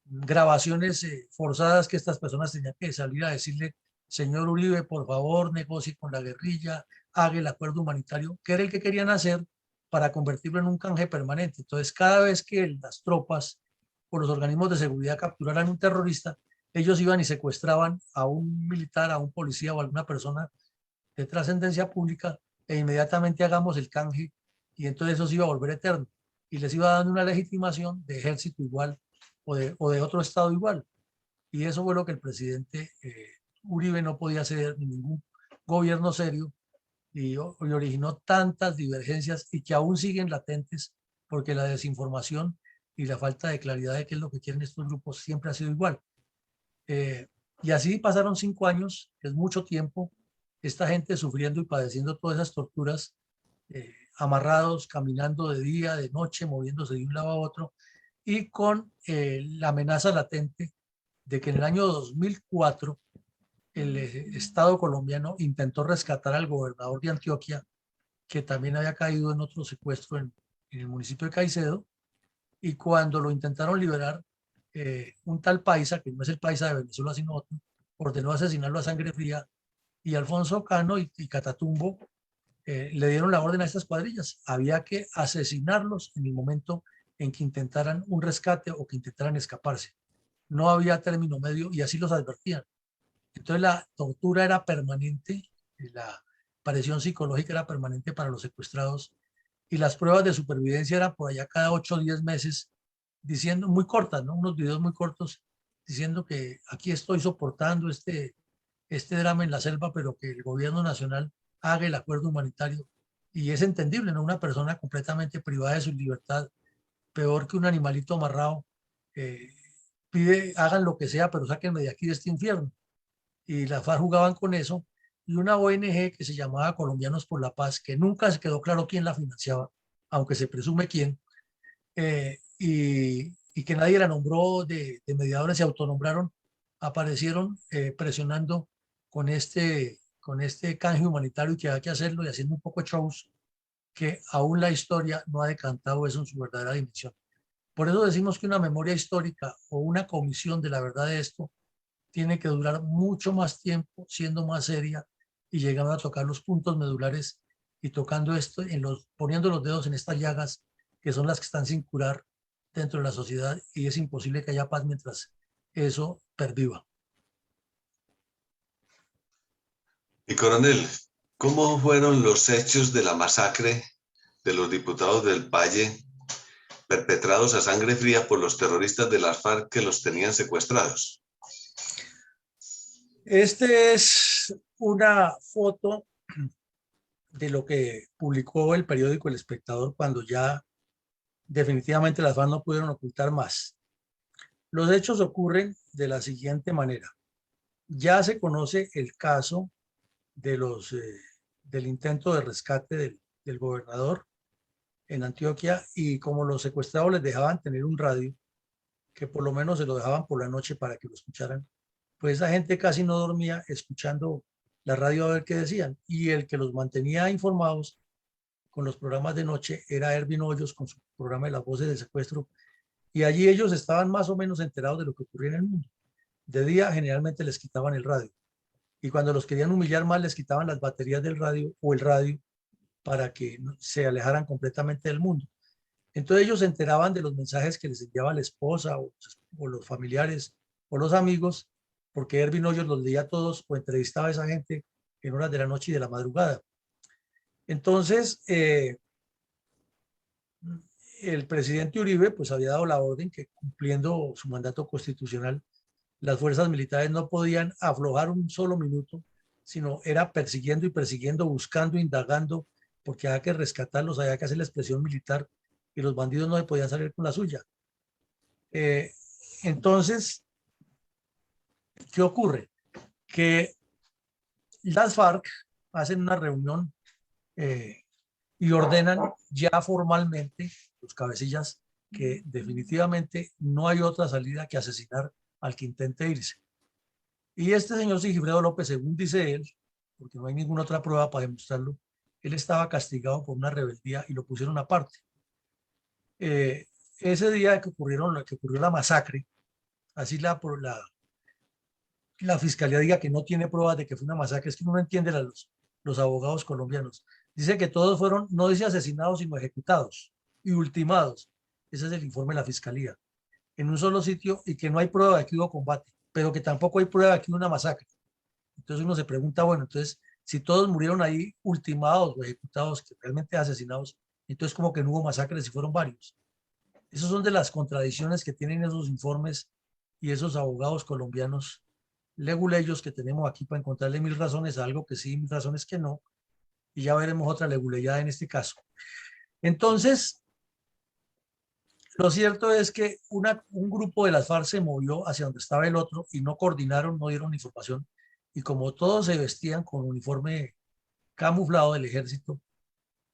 grabaciones forzadas, que estas personas tenían que salir a decirle, señor Uribe, por favor, negocie con la guerrilla, haga el acuerdo humanitario, que era el que querían hacer para convertirlo en un canje permanente. Entonces, cada vez que las tropas o los organismos de seguridad capturaran un terrorista, ellos iban y secuestraban a un militar, a un policía o a alguna persona de trascendencia pública, e inmediatamente hagamos el canje, y entonces eso se iba a volver eterno y les iba dando una legitimación de ejército igual o de otro estado igual. Y eso fue lo que el presidente Uribe no podía hacer, ningún gobierno serio, y originó tantas divergencias y que aún siguen latentes porque la desinformación y la falta de claridad de qué es lo que quieren estos grupos siempre ha sido igual. Y así pasaron 5 años, que es mucho tiempo, esta gente sufriendo y padeciendo todas esas torturas, amarrados, caminando de día, de noche, moviéndose de un lado a otro, y con la amenaza latente de que en el año 2004 el Estado colombiano intentó rescatar al gobernador de Antioquia, que también había caído en otro secuestro en el municipio de Caicedo, y cuando lo intentaron liberar, un tal Paisa, que no es el Paisa de Venezuela, sino otro, ordenó asesinarlo a sangre fría, y Alfonso Cano y Catatumbo le dieron la orden a estas cuadrillas. Había que asesinarlos en el momento en que intentaran un rescate o que intentaran escaparse. No había término medio y así los advertían. Entonces la tortura era permanente, la presión psicológica era permanente para los secuestrados y las pruebas de supervivencia eran por allá cada 8 o 10 meses, diciendo, muy cortas, ¿no? Unos videos muy cortos, diciendo que aquí estoy soportando este drama en la selva, pero que el gobierno nacional haga el acuerdo humanitario. Y es entendible, ¿no? Una persona completamente privada de su libertad, peor que un animalito amarrado, eh, pide, hagan lo que sea, pero sáquenme de aquí, de este infierno. Y las FARC jugaban con eso, y una ONG que se llamaba Colombianos por la Paz, que nunca se quedó claro quién la financiaba, aunque se presume quién, y que nadie la nombró de mediadores, se autonombraron, aparecieron presionando con este canje humanitario, que hay que hacerlo, y haciendo un poco de shows, que aún la historia no ha decantado eso en su verdadera dimensión. Por eso decimos que una memoria histórica o una comisión de la verdad de esto tiene que durar mucho más tiempo, siendo más seria y llegando a tocar los puntos medulares y tocando esto, poniendo los dedos en estas llagas que son las que están sin curar dentro de la sociedad, y es imposible que haya paz mientras eso perviva. Y coronel, ¿cómo fueron los hechos de la masacre de los diputados del Valle perpetrados a sangre fría por los terroristas de las FARC que los tenían secuestrados? Este es una foto de lo que publicó el periódico El Espectador cuando ya definitivamente las FARC no pudieron ocultar más. Los hechos ocurren de la siguiente manera. Ya se conoce el caso de del intento de rescate del gobernador en Antioquia, y como los secuestrados les dejaban tener un radio, que por lo menos se lo dejaban por la noche para que lo escucharan, pues esa gente casi no dormía escuchando la radio a ver qué decían, y el que los mantenía informados con los programas de noche era Ervin Hoyos con su programa de las voces del secuestro, y allí ellos estaban más o menos enterados de lo que ocurría en el mundo. De día generalmente les quitaban el radio, y cuando los querían humillar más les quitaban las baterías del radio o el radio para que se alejaran completamente del mundo. Entonces ellos se enteraban de los mensajes que les enviaba la esposa o los familiares o los amigos, porque Ervin Hoyos los leía todos o entrevistaba a esa gente en horas de la noche y de la madrugada. Entonces, el presidente Uribe pues había dado la orden que, cumpliendo su mandato constitucional, las fuerzas militares no podían aflojar un solo minuto, sino era persiguiendo y persiguiendo, buscando, indagando, porque había que rescatarlos, había que hacer la expresión militar, y los bandidos no se podían salir con la suya. Entonces, ¿qué ocurre? Que las FARC hacen una reunión y ordenan ya formalmente, los cabecillas, que definitivamente no hay otra salida que asesinar al que intente irse. Y este señor Sigifredo López, según dice él, porque no hay ninguna otra prueba para demostrarlo, él estaba castigado por una rebeldía y lo pusieron aparte. Ese día que ocurrió la masacre, así la fiscalía diga que no tiene pruebas de que fue una masacre, es que uno no entiende los abogados colombianos. Dice que todos fueron, no dice asesinados, sino ejecutados y ultimados. Ese es el informe de la fiscalía. En un solo sitio, y que no hay prueba de que hubo combate, pero que tampoco hay prueba de que hubo una masacre. Entonces uno se pregunta, bueno, entonces, si todos murieron ahí ultimados o ejecutados, que realmente asesinados, entonces como que no hubo masacres y fueron varios. Esas son de las contradicciones que tienen esos informes, y esos abogados colombianos leguleyos que tenemos aquí para encontrarle 1000 razones a algo que sí, 1000 razones que no, y ya veremos otra leguleyada en este caso. Entonces, lo cierto es que un grupo de las FARC se movió hacia donde estaba el otro y no coordinaron, no dieron información, y como todos se vestían con uniforme camuflado del ejército,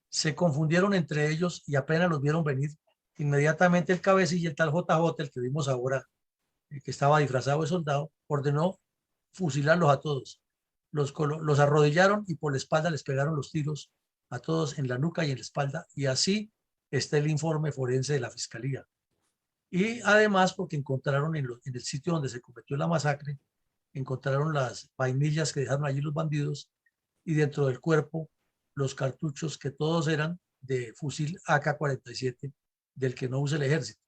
se confundieron entre ellos y apenas los vieron venir, inmediatamente el cabecilla, el tal JJ, el que vimos ahora, que estaba disfrazado de soldado, ordenó fusilarlos a todos. Los arrodillaron y por la espalda les pegaron los tiros a todos en la nuca y en la espalda, y así está el informe forense de la fiscalía. Y además porque encontraron en el sitio donde se cometió la masacre, encontraron las vainillas que dejaron allí los bandidos, y dentro del cuerpo los cartuchos que todos eran de fusil AK-47 del que no usa el ejército.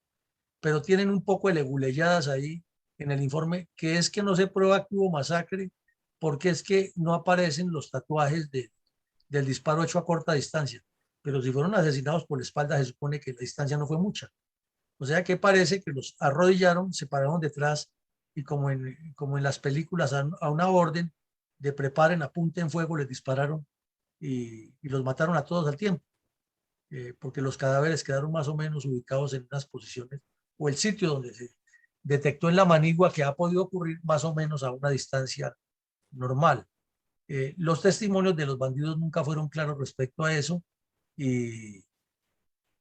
Pero tienen un poco de leguleyadas ahí en el informe, que es que no se prueba que hubo masacre, porque es que no aparecen los tatuajes del disparo hecho a corta distancia. Pero si fueron asesinados por la espalda, se supone que la distancia no fue mucha. O sea que parece que los arrodillaron, se pararon detrás y como en las películas a una orden de preparen, apunten fuego, les dispararon y los mataron a todos al tiempo, porque los cadáveres quedaron más o menos ubicados en unas posiciones o el sitio donde se detectó en la manigua que ha podido ocurrir más o menos a una distancia normal. Los testimonios de los bandidos nunca fueron claros respecto a eso, y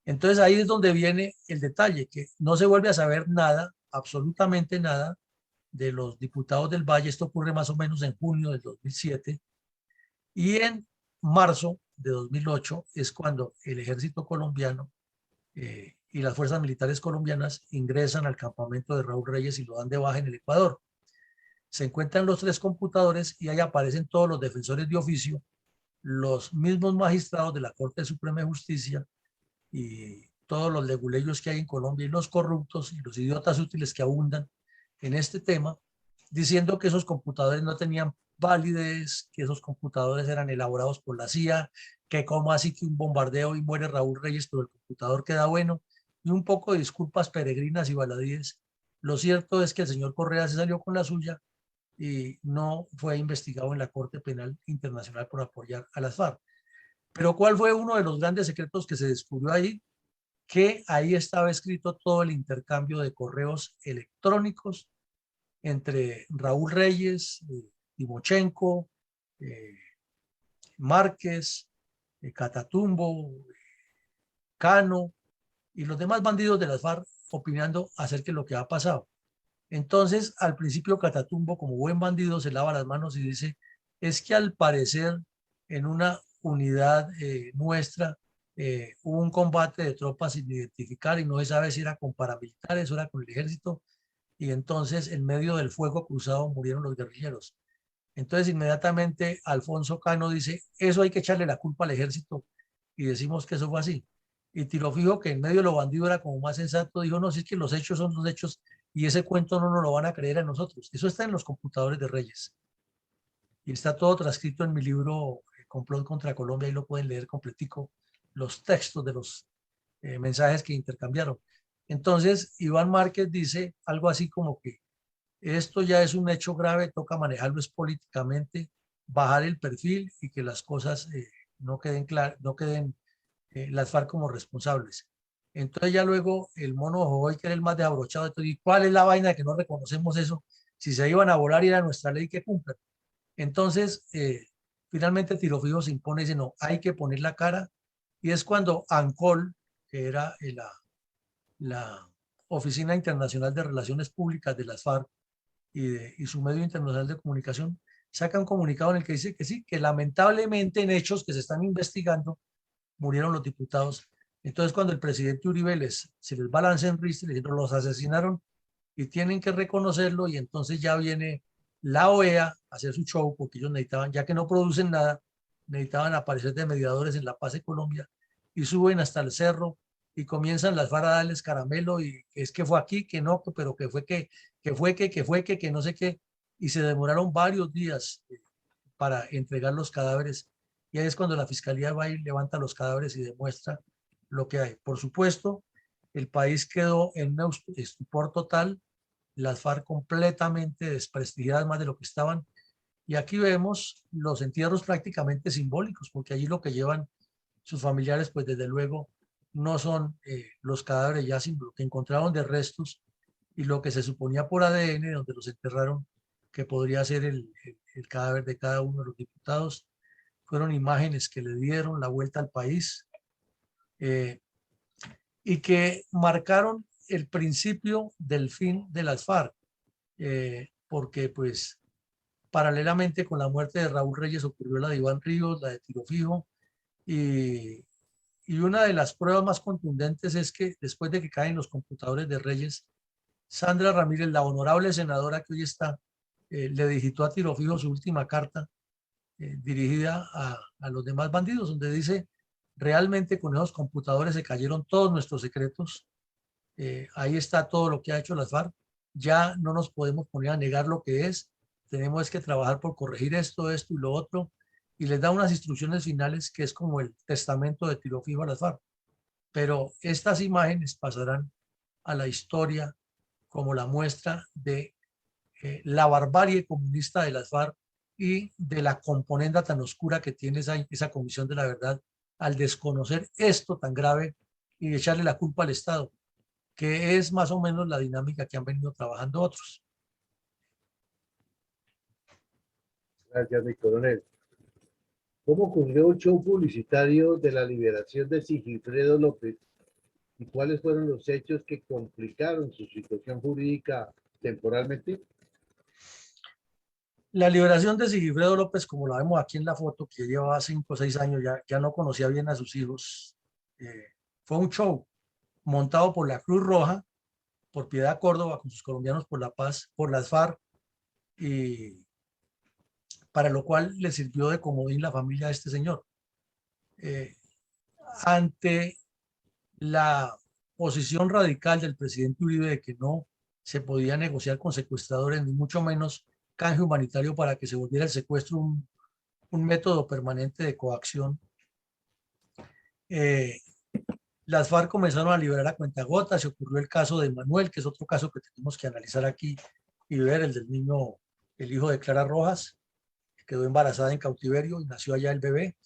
entonces ahí es donde viene el detalle, que no se vuelve a saber nada, absolutamente nada, de los diputados del Valle. Esto ocurre más o menos en junio del 2007, y en marzo de 2008 es cuando el ejército colombiano y las fuerzas militares colombianas ingresan al campamento de Raúl Reyes y lo dan de baja en el Ecuador. Se encuentran los 3 computadores y ahí aparecen todos los defensores de oficio, los mismos magistrados de la Corte Suprema de Justicia y todos los leguleyos que hay en Colombia, y los corruptos y los idiotas útiles que abundan en este tema, diciendo que esos computadores no tenían validez, que esos computadores eran elaborados por la CIA, que como así que un bombardeo y muere Raúl Reyes, pero el computador queda bueno, y un poco de disculpas peregrinas y baladíes. Lo cierto es que el señor Correa se salió con la suya y no fue investigado en la Corte Penal Internacional por apoyar a las FARC. Pero ¿cuál fue uno de los grandes secretos que se descubrió ahí? Que ahí estaba escrito todo el intercambio de correos electrónicos entre Raúl Reyes, Timochenko, eh, Márquez, Catatumbo, Cano y los demás bandidos de las FARC, opinando acerca de lo que ha pasado. Entonces, al principio Catatumbo, como buen bandido, se lava las manos y dice, es que al parecer en una unidad nuestra hubo un combate de tropas sin identificar y no se sabe si era con paramilitares o era con el ejército, y entonces en medio del fuego cruzado murieron los guerrilleros. Entonces inmediatamente Alfonso Cano dice, eso hay que echarle la culpa al ejército, y decimos que eso fue así. Y Tiro Fijo, que en medio de lo bandido era como más sensato, dijo, no, si es que los hechos son los hechos y ese cuento no nos lo van a creer a nosotros. Eso está en los computadores de Reyes. Y está todo transcrito en mi libro Complot contra Colombia, y lo pueden leer completico, los textos de los mensajes que intercambiaron. Entonces, Iván Márquez dice algo así como que esto ya es un hecho grave, toca manejarlo es políticamente, bajar el perfil y que las cosas no queden claras, no queden las FARC como responsables. Entonces ya luego el mono Jojoy, que era el más desabrochado, entonces, ¿cuál es la vaina de que no reconocemos eso? Si se iban a volar y era nuestra ley que cumplan. Entonces, finalmente Tiro Fijo se impone y dice, no, hay que poner la cara, y es cuando ANCOL, que era la Oficina Internacional de Relaciones Públicas de las FARC y su medio internacional de comunicación, saca un comunicado en el que dice que sí, que lamentablemente en hechos que se están investigando murieron los diputados. Entonces cuando el presidente Uribe se les balance en ristre, le dijeron, los asesinaron y tienen que reconocerlo, y entonces ya viene la OEA a hacer su show, porque ellos necesitaban, ya que no producen nada, necesitaban aparecer de mediadores en la paz de Colombia, y suben hasta el cerro y comienzan las FARC a darles caramelo, y es que fue aquí, que no, pero que fue que no sé qué, y se demoraron varios días para entregar los cadáveres, y ahí es cuando la fiscalía va y levanta los cadáveres y demuestra lo que hay. Por supuesto, el país quedó en un estupor total, las FARC completamente desprestigiadas más de lo que estaban. Y aquí vemos los entierros prácticamente simbólicos, porque allí lo que llevan sus familiares, pues desde luego, no son los cadáveres ya, sino lo que encontraron de restos y lo que se suponía por ADN, donde los enterraron, que podría ser el cadáver de cada uno de los diputados. Fueron imágenes que le dieron la vuelta al país y que marcaron el principio del fin de las FARC, porque pues paralelamente con la muerte de Raúl Reyes ocurrió la de Iván Ríos, la de Tiro Fijo, y una de las pruebas más contundentes es que después de que caen los computadores de Reyes, Sandra Ramírez, la honorable senadora que hoy está, le digitó a Tiro Fijo su última carta dirigida a los demás bandidos, donde dice, realmente con esos computadores se cayeron todos nuestros secretos, ahí está todo lo que ha hecho las FARC, ya no nos podemos poner a negar lo que es, tenemos que trabajar por corregir esto, esto y lo otro, y les da unas instrucciones finales que es como el testamento de Tiro Fijo a las FARC. Pero estas imágenes pasarán a la historia como la muestra de la barbarie comunista de las FARC y de la componenda tan oscura que tiene esa Comisión de la Verdad al desconocer esto tan grave y echarle la culpa al Estado, que es más o menos la dinámica que han venido trabajando otros. Gracias, mi coronel. ¿Cómo ocurrió el show publicitario de la liberación de Sigifredo López y cuáles fueron los hechos que complicaron su situación jurídica temporalmente? La liberación de Sigifredo López, como la vemos aquí en la foto, que llevaba 5 o 6 años, ya no conocía bien a sus hijos, fue un show montado por la Cruz Roja, por Piedad Córdoba, con sus colombianos por la paz, por las FARC, y para lo cual le sirvió de comodín la familia de este señor. Ante la posición radical del presidente Uribe de que no se podía negociar con secuestradores, ni mucho menos canje humanitario para que se volviera el secuestro un método permanente de coacción, las FARC comenzaron a liberar a cuentagotas. Se ocurrió el caso de Manuel, que es otro caso que tenemos que analizar aquí y ver, el del niño, el hijo de Clara Rojas, que quedó embarazada en cautiverio y nació allá el bebé.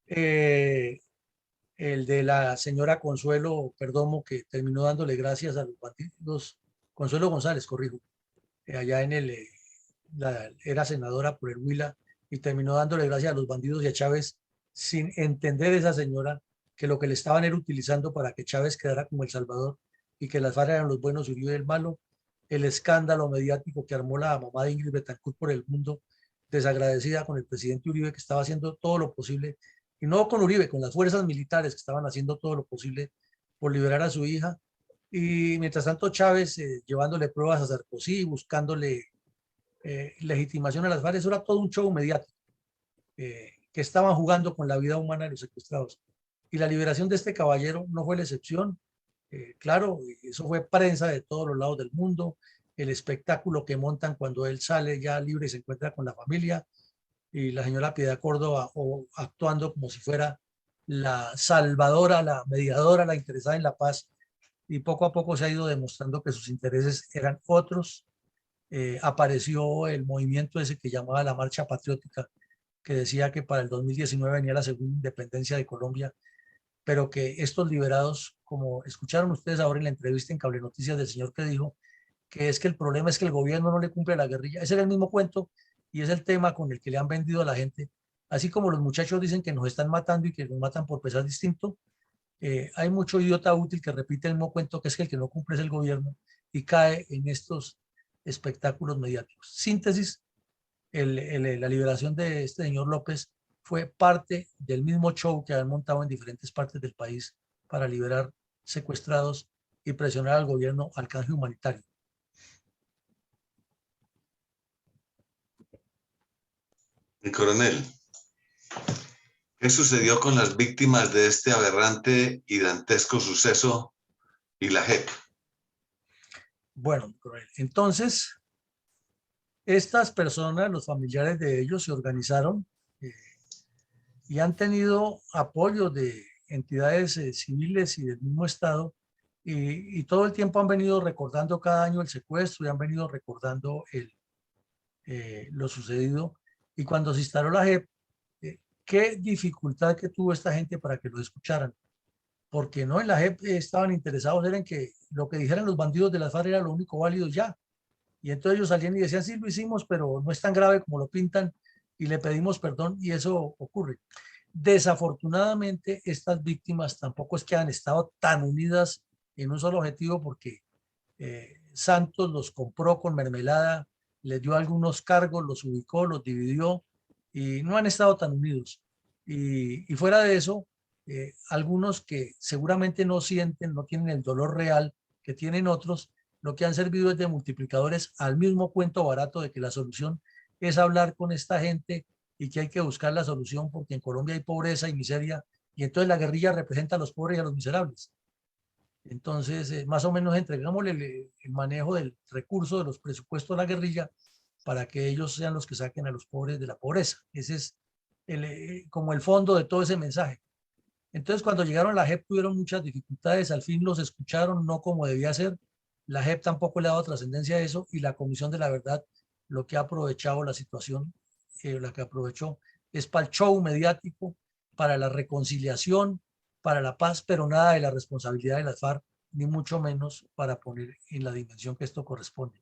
El de la señora Consuelo Perdomo, que terminó dándole gracias a los bandidos, Consuelo González, corrijo, allá en era senadora por el Huila y terminó dándole gracias a los bandidos y a Chávez, sin entender esa señora que lo que le estaban era utilizando para que Chávez quedara como El Salvador y que las FARC eran los buenos y Uribe el malo. El escándalo mediático que armó la mamá de Ingrid Betancourt por el mundo, desagradecida con el presidente Uribe, que estaba haciendo todo lo posible, y no con Uribe, con las fuerzas militares que estaban haciendo todo lo posible por liberar a su hija. Y mientras tanto Chávez llevándole pruebas a Sarkozy, buscándole legitimación a las FARC. Eso era todo un show mediático que estaban jugando con la vida humana de los secuestrados. Y la liberación de este caballero no fue la excepción. Claro, eso fue prensa de todos los lados del mundo, el espectáculo que montan cuando él sale ya libre y se encuentra con la familia, y la señora Piedad Córdoba actuando como si fuera la salvadora, la mediadora, la interesada en la paz, y poco a poco se ha ido demostrando que sus intereses eran otros. Apareció el movimiento ese que llamaba la Marcha Patriótica, que decía que para el 2019 venía la segunda independencia de Colombia, pero que estos liberados, como escucharon ustedes ahora en la entrevista en Cable Noticias del señor que dijo, que es que el problema es que el gobierno no le cumple a la guerrilla. Ese era el mismo cuento y es el tema con el que le han vendido a la gente. Así como los muchachos dicen que nos están matando y que nos matan por pesar distinto, hay mucho idiota útil que repite el mismo cuento, que es que el que no cumple es el gobierno, y cae en estos espectáculos mediáticos. Síntesis, la liberación de este señor López fue parte del mismo show que han montado en diferentes partes del país para liberar secuestrados y presionar al gobierno al canje humanitario. Mi coronel, ¿qué sucedió con las víctimas de este aberrante y dantesco suceso y la JEP? Bueno, entonces, estas personas, los familiares de ellos, se organizaron y han tenido apoyo de entidades civiles y del mismo Estado, y todo el tiempo han venido recordando cada año el secuestro y han venido recordando lo sucedido. Y cuando se instaló la JEP, qué dificultad que tuvo esta gente para que lo escucharan, porque no en la JEP estaban interesados en que lo que dijeran los bandidos de las FARC era lo único válido ya. Y entonces ellos salían y decían, sí, lo hicimos, pero no es tan grave como lo pintan y le pedimos perdón, y eso ocurre. Desafortunadamente, estas víctimas tampoco es que han estado tan unidas en un solo objetivo, porque Santos los compró con mermelada, les dio algunos cargos, los ubicó, los dividió y no han estado tan unidos. Y fuera de eso, algunos que seguramente no sienten, no tienen el dolor real que tienen otros, lo que han servido es de multiplicadores al mismo cuento barato de que la solución es hablar con esta gente y que hay que buscar la solución porque en Colombia hay pobreza y miseria, y entonces la guerrilla representa a los pobres y a los miserables. Entonces, más o menos entregámosle el manejo del recurso de los presupuestos a la guerrilla para que ellos sean los que saquen a los pobres de la pobreza. Ese es como el fondo de todo ese mensaje. Entonces, cuando llegaron a la JEP tuvieron muchas dificultades, al fin los escucharon, no como debía ser. La JEP tampoco le ha dado trascendencia a eso, y la Comisión de la Verdad lo que ha aprovechado la situación, la que aprovechó es para el show mediático, para la reconciliación, para la paz, pero nada de la responsabilidad de las FARC, ni mucho menos para poner en la dimensión que esto corresponde.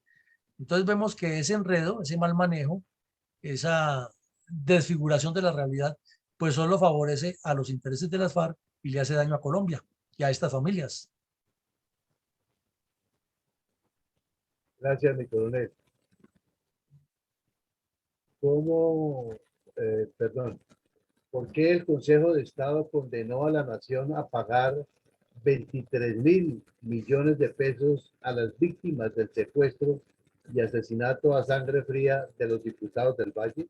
Entonces vemos que ese enredo, ese mal manejo, esa desfiguración de la realidad, pues solo favorece a los intereses de las FARC y le hace daño a Colombia y a estas familias. Gracias, mi coronel. ¿Cómo, perdón, por qué el Consejo de Estado condenó a la nación a pagar 23.000 millones de pesos a las víctimas del secuestro y asesinato a sangre fría de los diputados del Valle?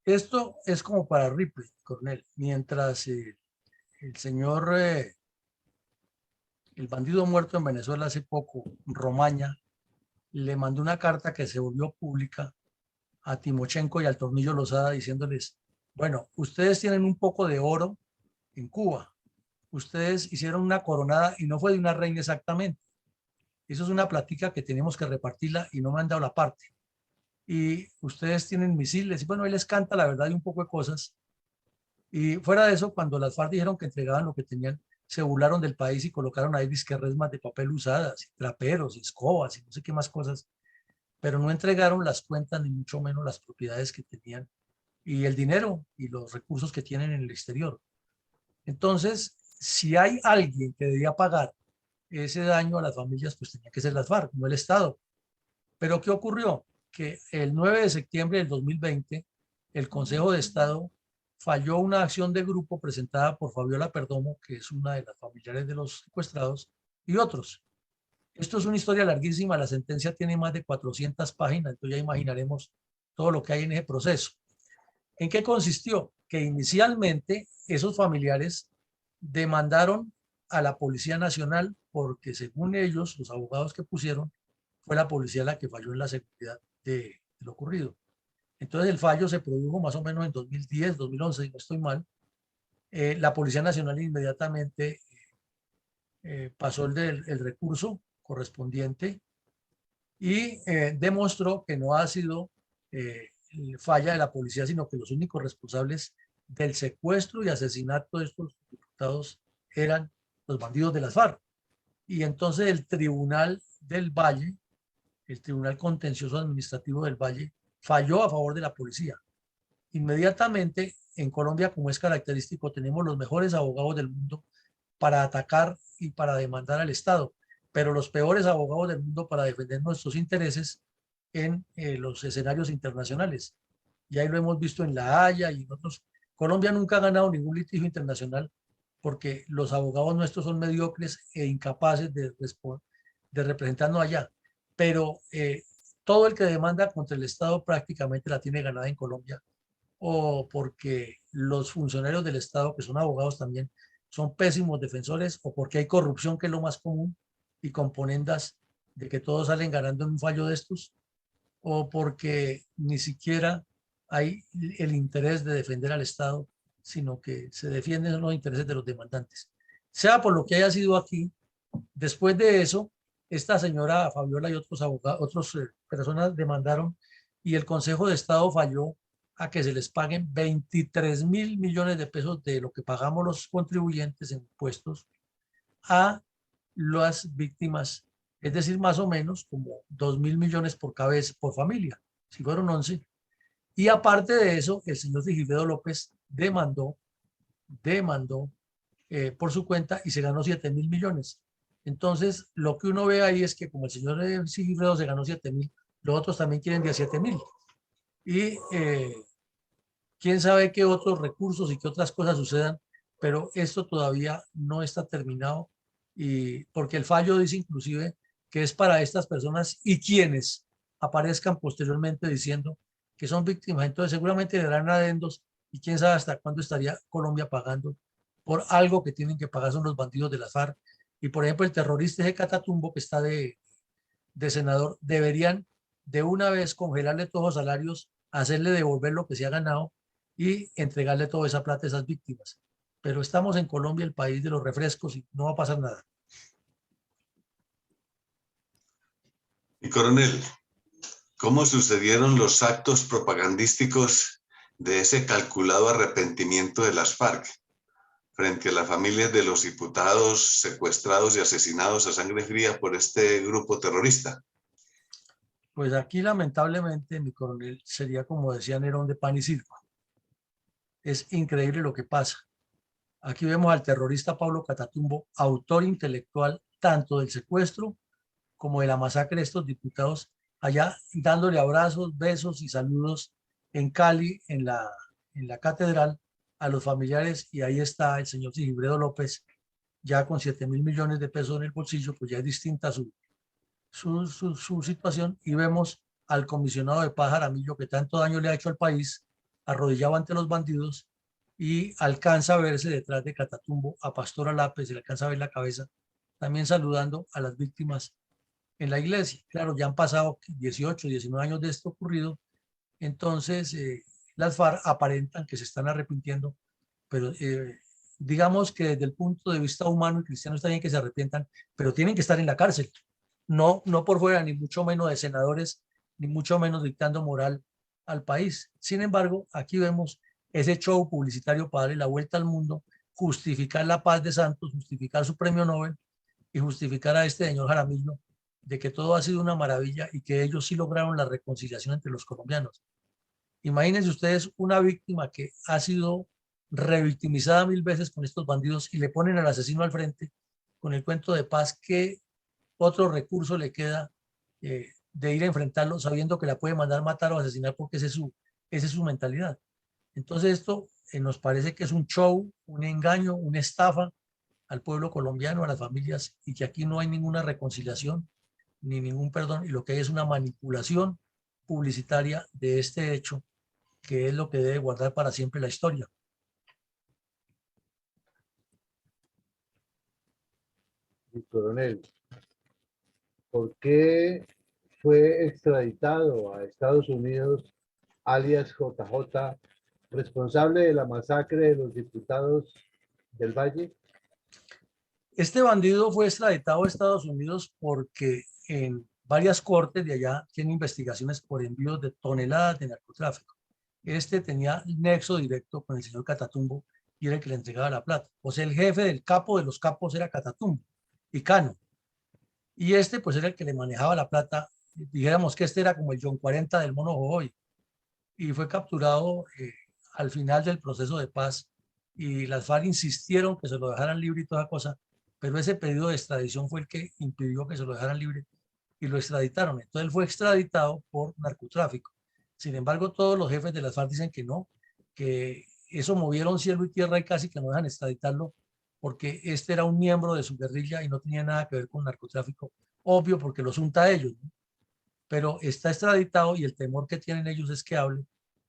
Esto es como para Ripley, coronel. Mientras el señor, el bandido muerto en Venezuela hace poco, Romaña, le mandó una carta que se volvió pública a Timochenko y al Tornillo Lozada diciéndoles, bueno, ustedes tienen un poco de oro en Cuba, ustedes hicieron una coronada y no fue de una reina exactamente. Eso es una plática que tenemos que repartirla y no me han dado la parte. Y ustedes tienen misiles y bueno, él les canta la verdad y un poco de cosas. Y fuera de eso, cuando las FARC dijeron que entregaban lo que tenían, se burlaron del país y colocaron ahí disquerresmas de papel usadas, y traperos, y escobas y no sé qué más cosas, pero no entregaron las cuentas ni mucho menos las propiedades que tenían y el dinero y los recursos que tienen en el exterior. Entonces, si hay alguien que debía pagar ese daño a las familias, pues tenía que ser las FARC, no el Estado. Pero ¿qué ocurrió? Que el 9 de septiembre del 2020, el Consejo de Estado falló una acción de grupo presentada por Fabiola Perdomo, que es una de las familiares de los secuestrados, y otros. Esto es una historia larguísima, la sentencia tiene más de 400 páginas, entonces ya imaginaremos todo lo que hay en ese proceso. ¿En qué consistió? Que inicialmente esos familiares demandaron a la Policía Nacional porque, según ellos, los abogados que pusieron, fue la policía la que falló en la seguridad de lo ocurrido. Entonces el fallo se produjo más o menos en 2010, 2011, si no estoy mal. La Policía Nacional inmediatamente pasó el recurso correspondiente y demostró que no ha sido falla de la policía, sino que los únicos responsables del secuestro y asesinato de estos diputados eran los bandidos de las FARC. Y entonces el Tribunal del Valle, el Tribunal Contencioso Administrativo del Valle, falló a favor de la policía. Inmediatamente, en Colombia, como es característico, tenemos los mejores abogados del mundo para atacar y para demandar al Estado, pero los peores abogados del mundo para defender nuestros intereses en los escenarios internacionales. Y ahí lo hemos visto en La Haya y en otros. Colombia nunca ha ganado ningún litigio internacional porque los abogados nuestros son mediocres e incapaces de representarnos allá. Pero todo el que demanda contra el Estado prácticamente la tiene ganada en Colombia, o porque los funcionarios del Estado, que son abogados también, son pésimos defensores, o porque hay corrupción, que es lo más común, y componendas de que todos salen ganando en un fallo de estos, o porque ni siquiera hay el interés de defender al Estado, sino que se defienden los intereses de los demandantes. Sea por lo que haya sido aquí, Después de eso, esta señora Fabiola y otros abogados, otras personas demandaron y el Consejo de Estado falló a que se les paguen 23.000 millones de pesos de lo que pagamos los contribuyentes en impuestos a las víctimas, es decir, más o menos como 2.000 millones por cabeza, por familia, si fueron 11. Y aparte de eso, el señor Sigifredo López demandó por su cuenta y se ganó 7.000 millones. Entonces, lo que uno ve ahí es que como el señor Sigifredo se ganó 7.000, los otros también quieren 17.000. Y quién sabe qué otros recursos y qué otras cosas sucedan, pero esto todavía no está terminado y porque el fallo dice inclusive que es para estas personas y quienes aparezcan posteriormente diciendo que son víctimas. Entonces seguramente le darán adendos y quién sabe hasta cuándo estaría Colombia pagando por algo que tienen que pagar son los bandidos de las FARC. Y por ejemplo el terrorista de Catatumbo que está de senador, deberían de una vez congelarle todos los salarios, hacerle devolver lo que se ha ganado y entregarle toda esa plata a esas víctimas. Pero estamos en Colombia, el país de los refrescos, y no va a pasar nada. Y coronel, ¿cómo sucedieron los actos propagandísticos de ese calculado arrepentimiento de las FARC frente a las familias de los diputados secuestrados y asesinados a sangre fría por este grupo terrorista? Pues aquí lamentablemente, mi coronel, sería como decía Nerón, de pan y circo. Es increíble lo que pasa. Aquí vemos al terrorista Pablo Catatumbo, autor intelectual tanto del secuestro como de la masacre de estos diputados, allá dándole abrazos, besos y saludos en Cali, en la catedral, a los familiares, y ahí está el señor Sigifredo López, ya con 7.000 millones de pesos en el bolsillo, pues ya es distinta su situación, y vemos al comisionado de paz Jaramillo, que tanto daño le ha hecho al país, arrodillado ante los bandidos, y alcanza a verse detrás de Catatumbo a Pastora Lápez, se le alcanza a ver la cabeza, también saludando a las víctimas en la iglesia. Claro, ya han pasado 18, 19 años de esto ocurrido, entonces las FARC aparentan que se están arrepintiendo, pero digamos que desde el punto de vista humano y cristiano está bien que se arrepientan, pero tienen que estar en la cárcel, no por fuera, ni mucho menos de senadores, ni mucho menos dictando moral al país. Sin embargo, aquí vemos ese show publicitario para darle la vuelta al mundo, justificar la paz de Santos, justificar su premio Nobel y justificar a este señor Jaramillo de que todo ha sido una maravilla y que ellos sí lograron la reconciliación entre los colombianos. Imagínense ustedes una víctima que ha sido revictimizada 1000 veces con estos bandidos y le ponen al asesino al frente con el cuento de paz. ¿Qué otro recurso le queda de ir a enfrentarlo sabiendo que la puede mandar matar o asesinar porque esa es su mentalidad? Entonces esto nos parece que es un show, un engaño, una estafa al pueblo colombiano, a las familias, y que aquí no hay ninguna reconciliación ni ningún perdón, y lo que hay es una manipulación publicitaria de este hecho, que es lo que debe guardar para siempre la historia. Mi coronel, ¿por qué fue extraditado a Estados Unidos alias JJ, responsable de la masacre de los diputados del Valle? Este bandido fue extraditado a Estados Unidos porque en varias cortes de allá tienen investigaciones por envíos de toneladas de narcotráfico. Este tenía nexo directo con el señor Catatumbo y era el que le entregaba la plata. O sea, el jefe del capo de los capos era Catatumbo y Cano. Y este pues era el que le manejaba la plata. Dijéramos que este era como el John 40 del Mono Jojoy. Y fue capturado al final del proceso de paz, y las FARC insistieron que se lo dejaran libre y toda cosa, pero ese pedido de extradición fue el que impidió que se lo dejaran libre y lo extraditaron. Entonces él fue extraditado por narcotráfico. Sin embargo, todos los jefes de las FARC dicen que no, que eso movieron cielo y tierra y casi que no dejan extraditarlo porque este era un miembro de su guerrilla y no tenía nada que ver con narcotráfico, obvio porque los junta a ellos, ¿no? Pero está extraditado y el temor que tienen ellos es que hable,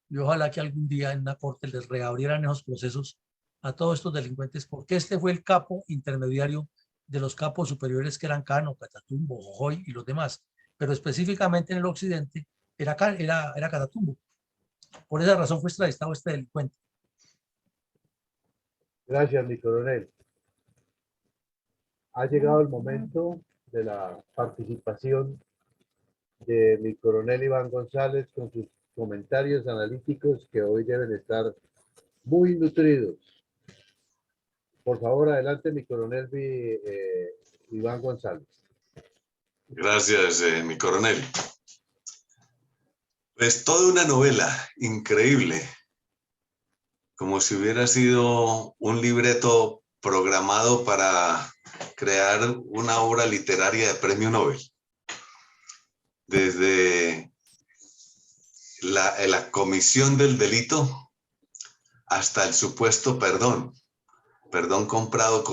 y ojalá que algún día en una corte les reabrieran esos procesos a todos estos delincuentes, porque este fue el capo intermediario de los capos superiores que eran Cano, Catatumbo, Jojoy y los demás, pero específicamente en el occidente era Catatumbo. Por esa razón fue extraditado este delincuente. Gracias, mi coronel. ha llegado el momento de la participación de mi coronel Iván González con sus comentarios analíticos que hoy deben estar muy nutridos. Por favor, adelante, mi coronel Iván González. Gracias, mi coronel. Pues toda una novela increíble, como si hubiera sido un libreto programado para crear una obra literaria de premio Nobel. Desde la comisión del delito hasta el supuesto perdón comprado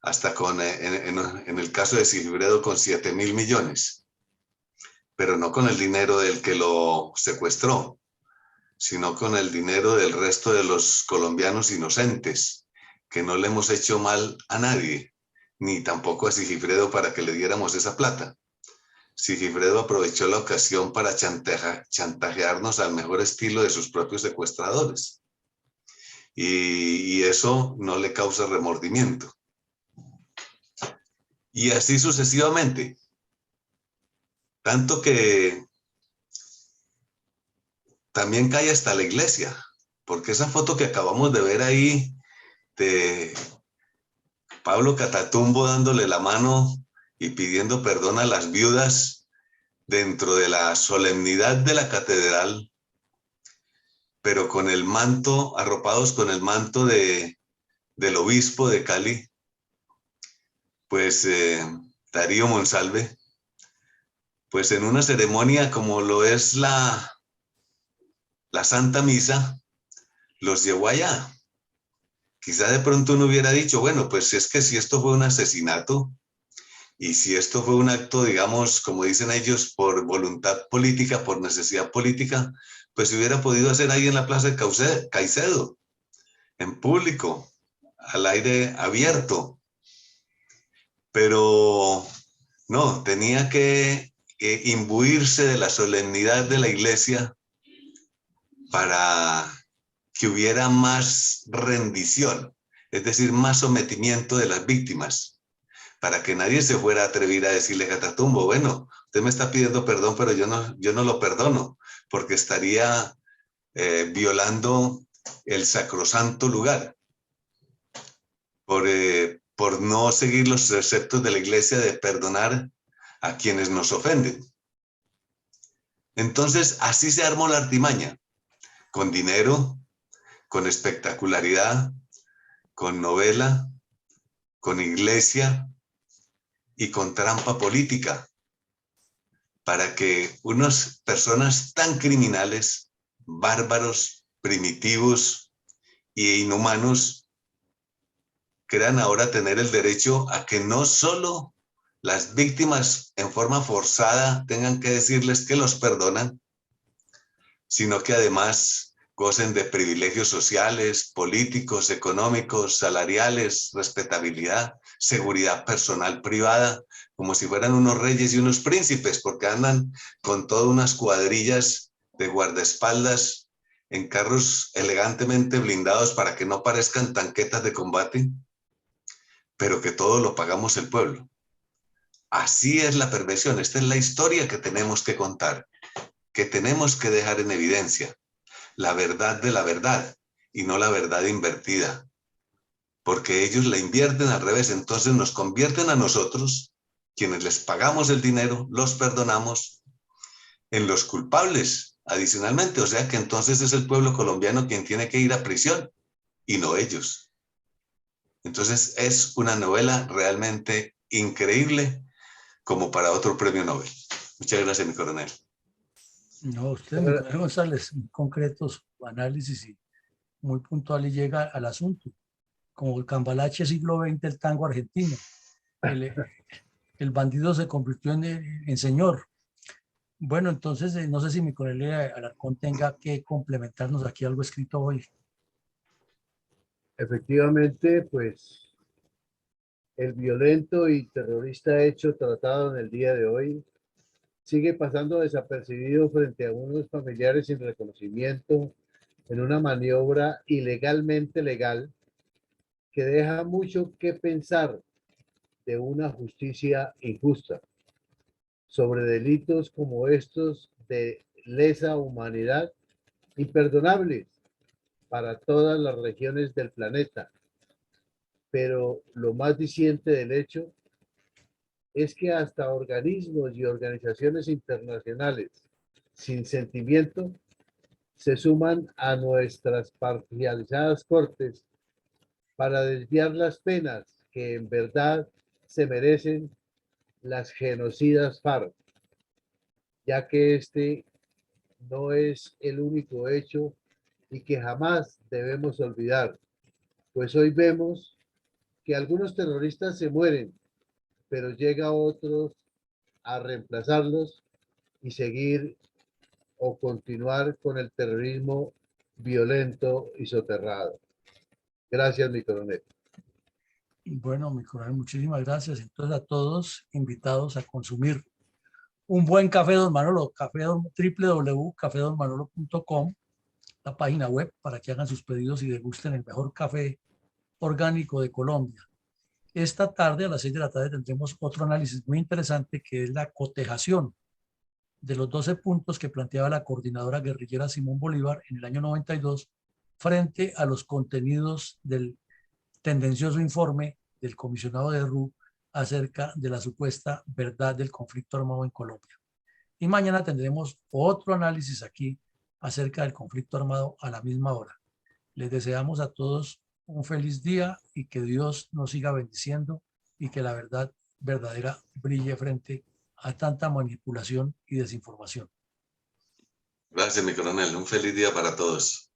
en el caso de Sigifredo con 7.000 millones, pero no con el dinero del que lo secuestró, sino con el dinero del resto de los colombianos inocentes, que no le hemos hecho mal a nadie, ni tampoco a Sigifredo para que le diéramos esa plata. Sigifredo aprovechó la ocasión para chantajearnos al mejor estilo de sus propios secuestradores. Y eso no le causa remordimiento. Y así sucesivamente. Tanto que también cae hasta la iglesia, porque esa foto que acabamos de ver ahí de Pablo Catatumbo dándole la mano y pidiendo perdón a las viudas dentro de la solemnidad de la catedral, pero con el manto, arropados con el manto del obispo de Cali, pues Darío Monsalve, pues en una ceremonia como lo es la Santa Misa, los llevó allá. Quizá de pronto uno hubiera dicho, bueno, pues es que si esto fue un asesinato y si esto fue un acto, digamos, como dicen ellos, por voluntad política, por necesidad política, pues se hubiera podido hacer ahí en la Plaza de Caicedo, en público, al aire abierto. Pero no, tenía que imbuirse de la solemnidad de la iglesia para que hubiera más rendición, es decir, más sometimiento de las víctimas, para que nadie se fuera a atrever a decirle a Catatumbo, bueno, usted me está pidiendo perdón, pero yo no lo perdono, porque estaría violando el sacrosanto lugar, por no seguir los preceptos de la iglesia de perdonar a quienes nos ofenden. Entonces, así se armó la artimaña, con dinero, con espectacularidad, con novela, con iglesia y con trampa política, para que unas personas tan criminales, bárbaros, primitivos e inhumanos crean ahora tener el derecho a que no solo las víctimas en forma forzada tengan que decirles que los perdonan, sino que además gocen de privilegios sociales, políticos, económicos, salariales, respetabilidad, seguridad personal privada, como si fueran unos reyes y unos príncipes, porque andan con todas unas cuadrillas de guardaespaldas en carros elegantemente blindados para que no parezcan tanquetas de combate, pero que todo lo pagamos el pueblo. Así es la perversión, esta es la historia que tenemos que contar, que tenemos que dejar en evidencia. La verdad de la verdad y no la verdad invertida, porque ellos la invierten al revés, entonces nos convierten a nosotros, quienes les pagamos el dinero, los perdonamos, en los culpables adicionalmente, o sea que entonces es el pueblo colombiano quien tiene que ir a prisión y no ellos. Entonces es una novela realmente increíble como para otro premio Nobel. Muchas gracias, mi coronel. No, usted, mi coronel González, muy concreto su análisis y muy puntual y llega al asunto, como el cambalache siglo XX, el tango argentino. El bandido se convirtió en señor. Bueno, entonces, no sé si mi coronel Alarcón tenga que complementarnos aquí algo escrito hoy. Efectivamente, pues el violento y terrorista hecho tratado en el día de hoy sigue pasando desapercibido frente a unos familiares sin reconocimiento en una maniobra ilegalmente legal que deja mucho que pensar de una justicia injusta, sobre delitos como estos de lesa humanidad imperdonables para todas las regiones del planeta. Pero lo más diciente del hecho es que hasta organismos y organizaciones internacionales sin sentimiento se suman a nuestras parcializadas cortes para desviar las penas que en verdad se merecen las genocidas FARC, ya que este no es el único hecho y que jamás debemos olvidar, pues hoy vemos que algunos terroristas se mueren, pero llega otros a reemplazarlos y seguir o continuar con el terrorismo violento y soterrado. Gracias, mi coronel. Bueno, mi coronel, muchísimas gracias. Entonces, a todos invitados a consumir un buen café Don Manolo, www.cafedonmanolo.com, la página web para que hagan sus pedidos y degusten el mejor café orgánico de Colombia. Esta tarde, a las 6 de la tarde, tendremos otro análisis muy interesante que es la cotejación de los 12 puntos que planteaba la coordinadora guerrillera Simón Bolívar en el año 92 frente a los contenidos del tendencioso informe del comisionado de RU acerca de la supuesta verdad del conflicto armado en Colombia. Y mañana tendremos otro análisis aquí acerca del conflicto armado a la misma hora. Les deseamos a todos un feliz día y que Dios nos siga bendiciendo y que la verdad verdadera brille frente a tanta manipulación y desinformación. Gracias, mi coronel. Un feliz día para todos.